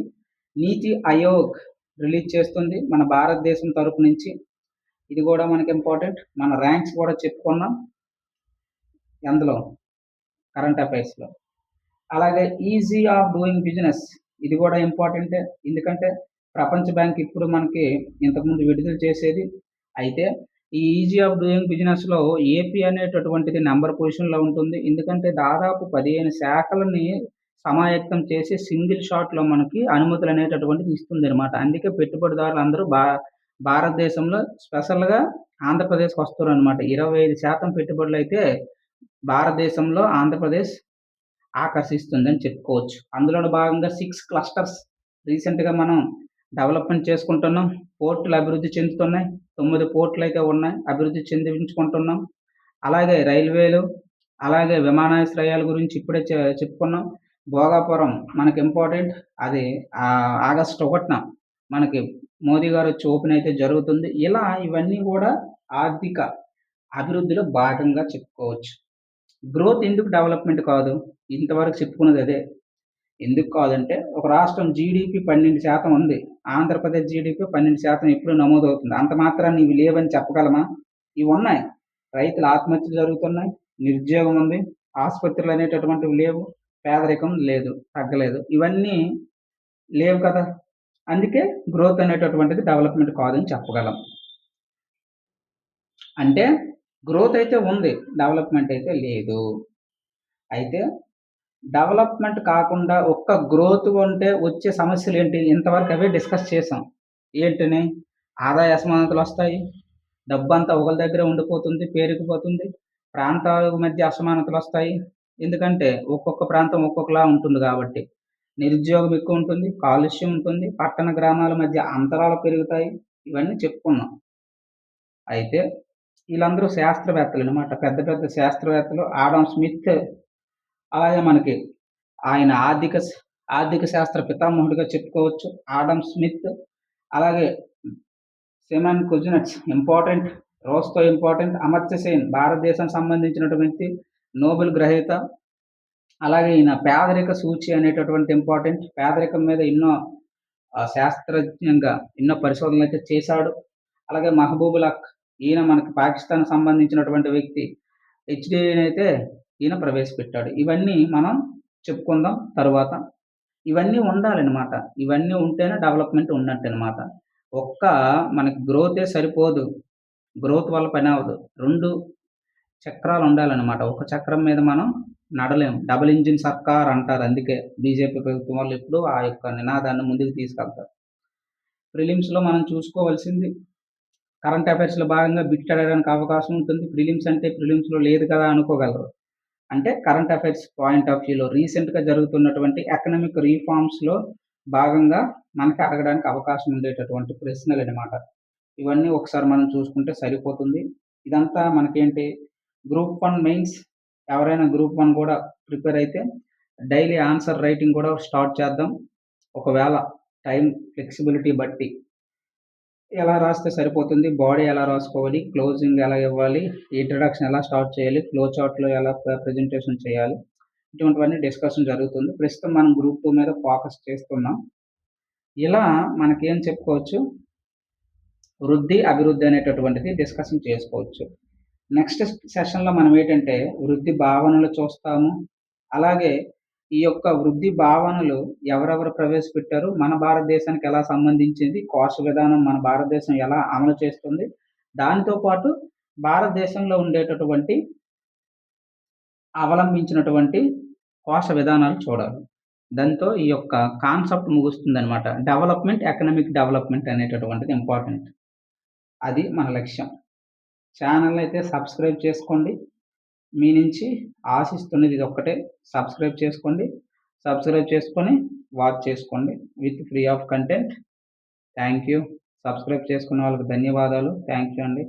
నీతి ఆయోగ్ రిలీజ్ చేస్తుంది మన భారతదేశం తరపు నుంచి. ఇది కూడా మనకి ఇంపార్టెంట్. మన ర్యాంక్స్ కూడా చెప్పుకున్నాం అందులో కరెంట్ అఫైర్స్‌లో. అలాగే ఈజీ ఆఫ్ డూయింగ్ బిజినెస్, ఇది కూడా ఇంపార్టెంటే. ఎందుకంటే ప్రపంచ బ్యాంక్ ఇప్పుడు మనకి ఇంతకుముందు విడుదల చేసేది. అయితే ఈ ఈజీ ఆఫ్ డూయింగ్ బిజినెస్‌లో ఏపీ అనేటటువంటిది నంబర్ పొజిషన్‌లో ఉంటుంది. ఎందుకంటే దాదాపు 15 శాఖలని సమాయత్తం చేసి సింగిల్ షాట్‌లో మనకి అనుమతులు అనేటటువంటిది ఇస్తుందనమాట. అందుకే పెట్టుబడిదారులందరూ భారతదేశంలో స్పెషల్‌గా ఆంధ్రప్రదేశ్‌కి వస్తారనమాట. 25% పెట్టుబడులైతే భారతదేశంలో ఆంధ్రప్రదేశ్ ఆకర్షిస్తుందని చెప్పుకోవచ్చు. అందులోని భాగంగా 6 క్లస్టర్స్ రీసెంట్‌గా మనం డెవలప్‌మెంట్ చేసుకుంటున్నాం. పోర్టులు అభివృద్ధి చెందుతున్నాయి. 9 పోర్టులైతే ఉన్నాయి. అభివృద్ధి చెందించుకుంటున్నాం. అలాగే రైల్వేలు, అలాగే విమానాశ్రయాల గురించి ఇప్పుడే చెప్పుకున్నాం. భోగాపురం మనకి ఇంపార్టెంట్. అది ఆగస్టు 1న మనకి మోదీ గారు వచ్చి ఓపెన్ అయితే జరుగుతుంది. ఇలా ఇవన్నీ కూడా ఆర్థిక అభివృద్ధిలో భాగంగా చెప్పుకోవచ్చు. గ్రోత్ ఎందుకు డెవలప్‌మెంట్ కాదు? ఇంతవరకు చెప్పుకున్నది అదే. ఎందుకు కాదంటే ఒక రాష్ట్రం జీడీపీ 12% ఉంది. ఆంధ్రప్రదేశ్ జీడీపీ 12% ఎప్పుడు నమోదవుతుంది. అంత మాత్రాన ఇవి లేవని చెప్పగలమా? ఇవున్నాయి. రైతుల ఆత్మహత్యలు జరుగుతున్నాయి. నిరుద్యోగం ఉంది. ఆసుపత్రులు అనేటటువంటివి లేవు. పేదరికం లేదు, తగ్గలేదు. ఇవన్నీ లేవు కదా! అందుకే గ్రోత్ అనేటటువంటిది డెవలప్‌మెంట్ కాదని చెప్పగలం. అంటే గ్రోత్ అయితే ఉంది. డెవలప్‌మెంట్ అయితే లేదు. అయితే డెవలప్‌మెంట్ కాకుండా ఒక్క గ్రోత్ ఉంటే వచ్చే సమస్యలేంటి? ఇంతవరకు అవే డిస్కస్ చేసాం. ఏంటిని? ఆదాయ అసమానతలొస్తాయి. డబ్బంతా ఒకళ్ళ దగ్గరే ఉండిపోతుంది, పేరుకుపోతుంది. ప్రాంతాల మధ్య అసమానతలొస్తాయి. ఎందుకంటే ఒక్కొక్క ప్రాంతం ఒక్కొక్కలా ఉంటుంది గాబట్టి. నిరుద్యోగం ఎక్కువుంటుంది, కాలుష్యం ఉంటుంది, పట్టణ గ్రామాల మధ్య అంతరాలు పెరుగుతాయి. ఇవన్నీ చెప్పుకున్నాం. అయితే వీళ్ళందరూ శాస్త్రవేత్తలు అనమాట. పెద్ద పెద్ద శాస్త్రవేత్తలు. ఆడమ్ స్మిత్ అలాగే మనకి ఆయన ఆర్థిక శాస్త్ర పితామహుడిగా చెప్పుకోవచ్చు. ఆడమ్ స్మిత్ అలాగే Simon Kuznets important. Rostow important. Amartya Sen భారతదేశానికి సంబంధించినటువంటి నోబెల్ గ్రహీత. అలాగే ఈయన పేదరిక సూచి అనేటటువంటి ఇంపార్టెంట్. పేదరికం మీద ఎన్నో శాస్త్రజ్ఞంగా ఎన్నో పరిశోధనలైతే చేశాడు. అలాగే మహబూబుల్ హక్ ఈయన మనకి పాకిస్తాన్‌కి సంబంధించినటువంటి వ్యక్తి. హెచ్‌డిఐనైతే ఈయన ప్రవేశపెట్టాడు. ఇవన్నీ మనం చెప్పుకుందాం తరువాత. ఇవన్నీ ఉండాలనమాట. ఇవన్నీ ఉంటేనే డెవలప్‌మెంట్ ఉన్నట్టనమాట. మనకి గ్రోతే సరిపోదు. గ్రోత్ వల్ల పనవ్వదు. 2 చక్రాలు ఉండాలనమాట. ఒక చక్రం మీద మనం నడలేం. డబుల్ ఇంజిన్ సర్కార్ అంటారు. అందుకే బీజేపీ ప్రభుత్వం వాళ్ళు ఎప్పుడూ ఆ యొక్క నినాదాన్ని ముందుకు తీసుకెళ్తారు. ప్రిలిమ్స్‌లో మనం చూసుకోవాల్సింది కరెంట్ అఫైర్స్‌లో భాగంగా బిట్ అడగడానికి అవకాశం ఉంటుంది. ప్రిలిమ్స్‌లో లేదు కదా అనుకోగలరు. అంటే కరెంట్ అఫైర్స్ పాయింట్ ఆఫ్ వ్యూలో రీసెంట్‌గా జరుగుతున్నటువంటి ఎకనామిక్ రిఫార్మ్స్‌లో భాగంగా మనకి అడగడానికి అవకాశం ఉండేటటువంటి ప్రశ్నలనమాట. ఇవన్నీ ఒకసారి మనం చూసుకుంటే సరిపోతుంది. ఇదంతా మనకేంటి గ్రూప్ 1 మెయిన్స్ ఎవరైనా గ్రూప్ 1 కూడా ప్రిపేర్ అయితే డైలీ ఆన్సర్ రైటింగ్ కూడా స్టార్ట్ చేద్దాం. ఒకవేళ టైం ఫ్లెక్సిబిలిటీ బట్టి ఎలా రాస్తే సరిపోతుంది, బాడీ ఎలా రాసుకోవాలి, క్లోజింగ్ ఎలా ఇవ్వాలి, ఇంట్రడక్షన్ ఎలా స్టార్ట్ చేయాలి, ఫ్లో చార్ట్‌లో ఎలా ప్రెజెంటేషన్ చేయాలి, ఇటువంటివన్నీ డిస్కషన్ జరుగుతుంది. ప్రస్తుతం మనం గ్రూప్ 2 మీద ఫోకస్ చేస్తున్నాం. ఇలా మనకేం చెప్పుకోవచ్చు, వృద్ధి, అభివృద్ధి అనేటటువంటిది డిస్కషన్ చేసుకోవచ్చు. నెక్స్ట్ సెషన్‌లో మనం ఏంటంటే వృద్ధి భావనలు చూస్తాము. అలాగే ఈ యొక్క వృద్ధి భావనలు ఎవరెవరు ప్రవేశపెట్టారు, మన భారతదేశానికి ఎలా సంబంధించింది, కోశ విధానం మన భారతదేశం ఎలా అమలు చేస్తుంది, దానితో పాటు భారతదేశంలో ఉండేటటువంటి అవలంబించినటువంటి కోశ విధానాలు చూడాలి. దాంతో ఈ యొక్క కాన్సెప్ట్ ముగుస్తుందనమాట. ఎకనామిక్ డెవలప్‌మెంట్ అనేటటువంటిది ఇంపార్టెంట్. అది మన లక్ష్యం. ఛానెల్‌ని అయితే సబ్స్క్రైబ్ చేసుకోండి. మీ నుంచి ఆశిస్తున్నది ఇదొక్కటే. సబ్స్క్రైబ్ చేసుకోండి. సబ్స్క్రైబ్ చేసుకొని వాచ్ చేసుకోండి with free of content. Thank you. Subscribe చేసుకున్న వాళ్ళకి ధన్యవాదాలు. థ్యాంక్ యూ అండి.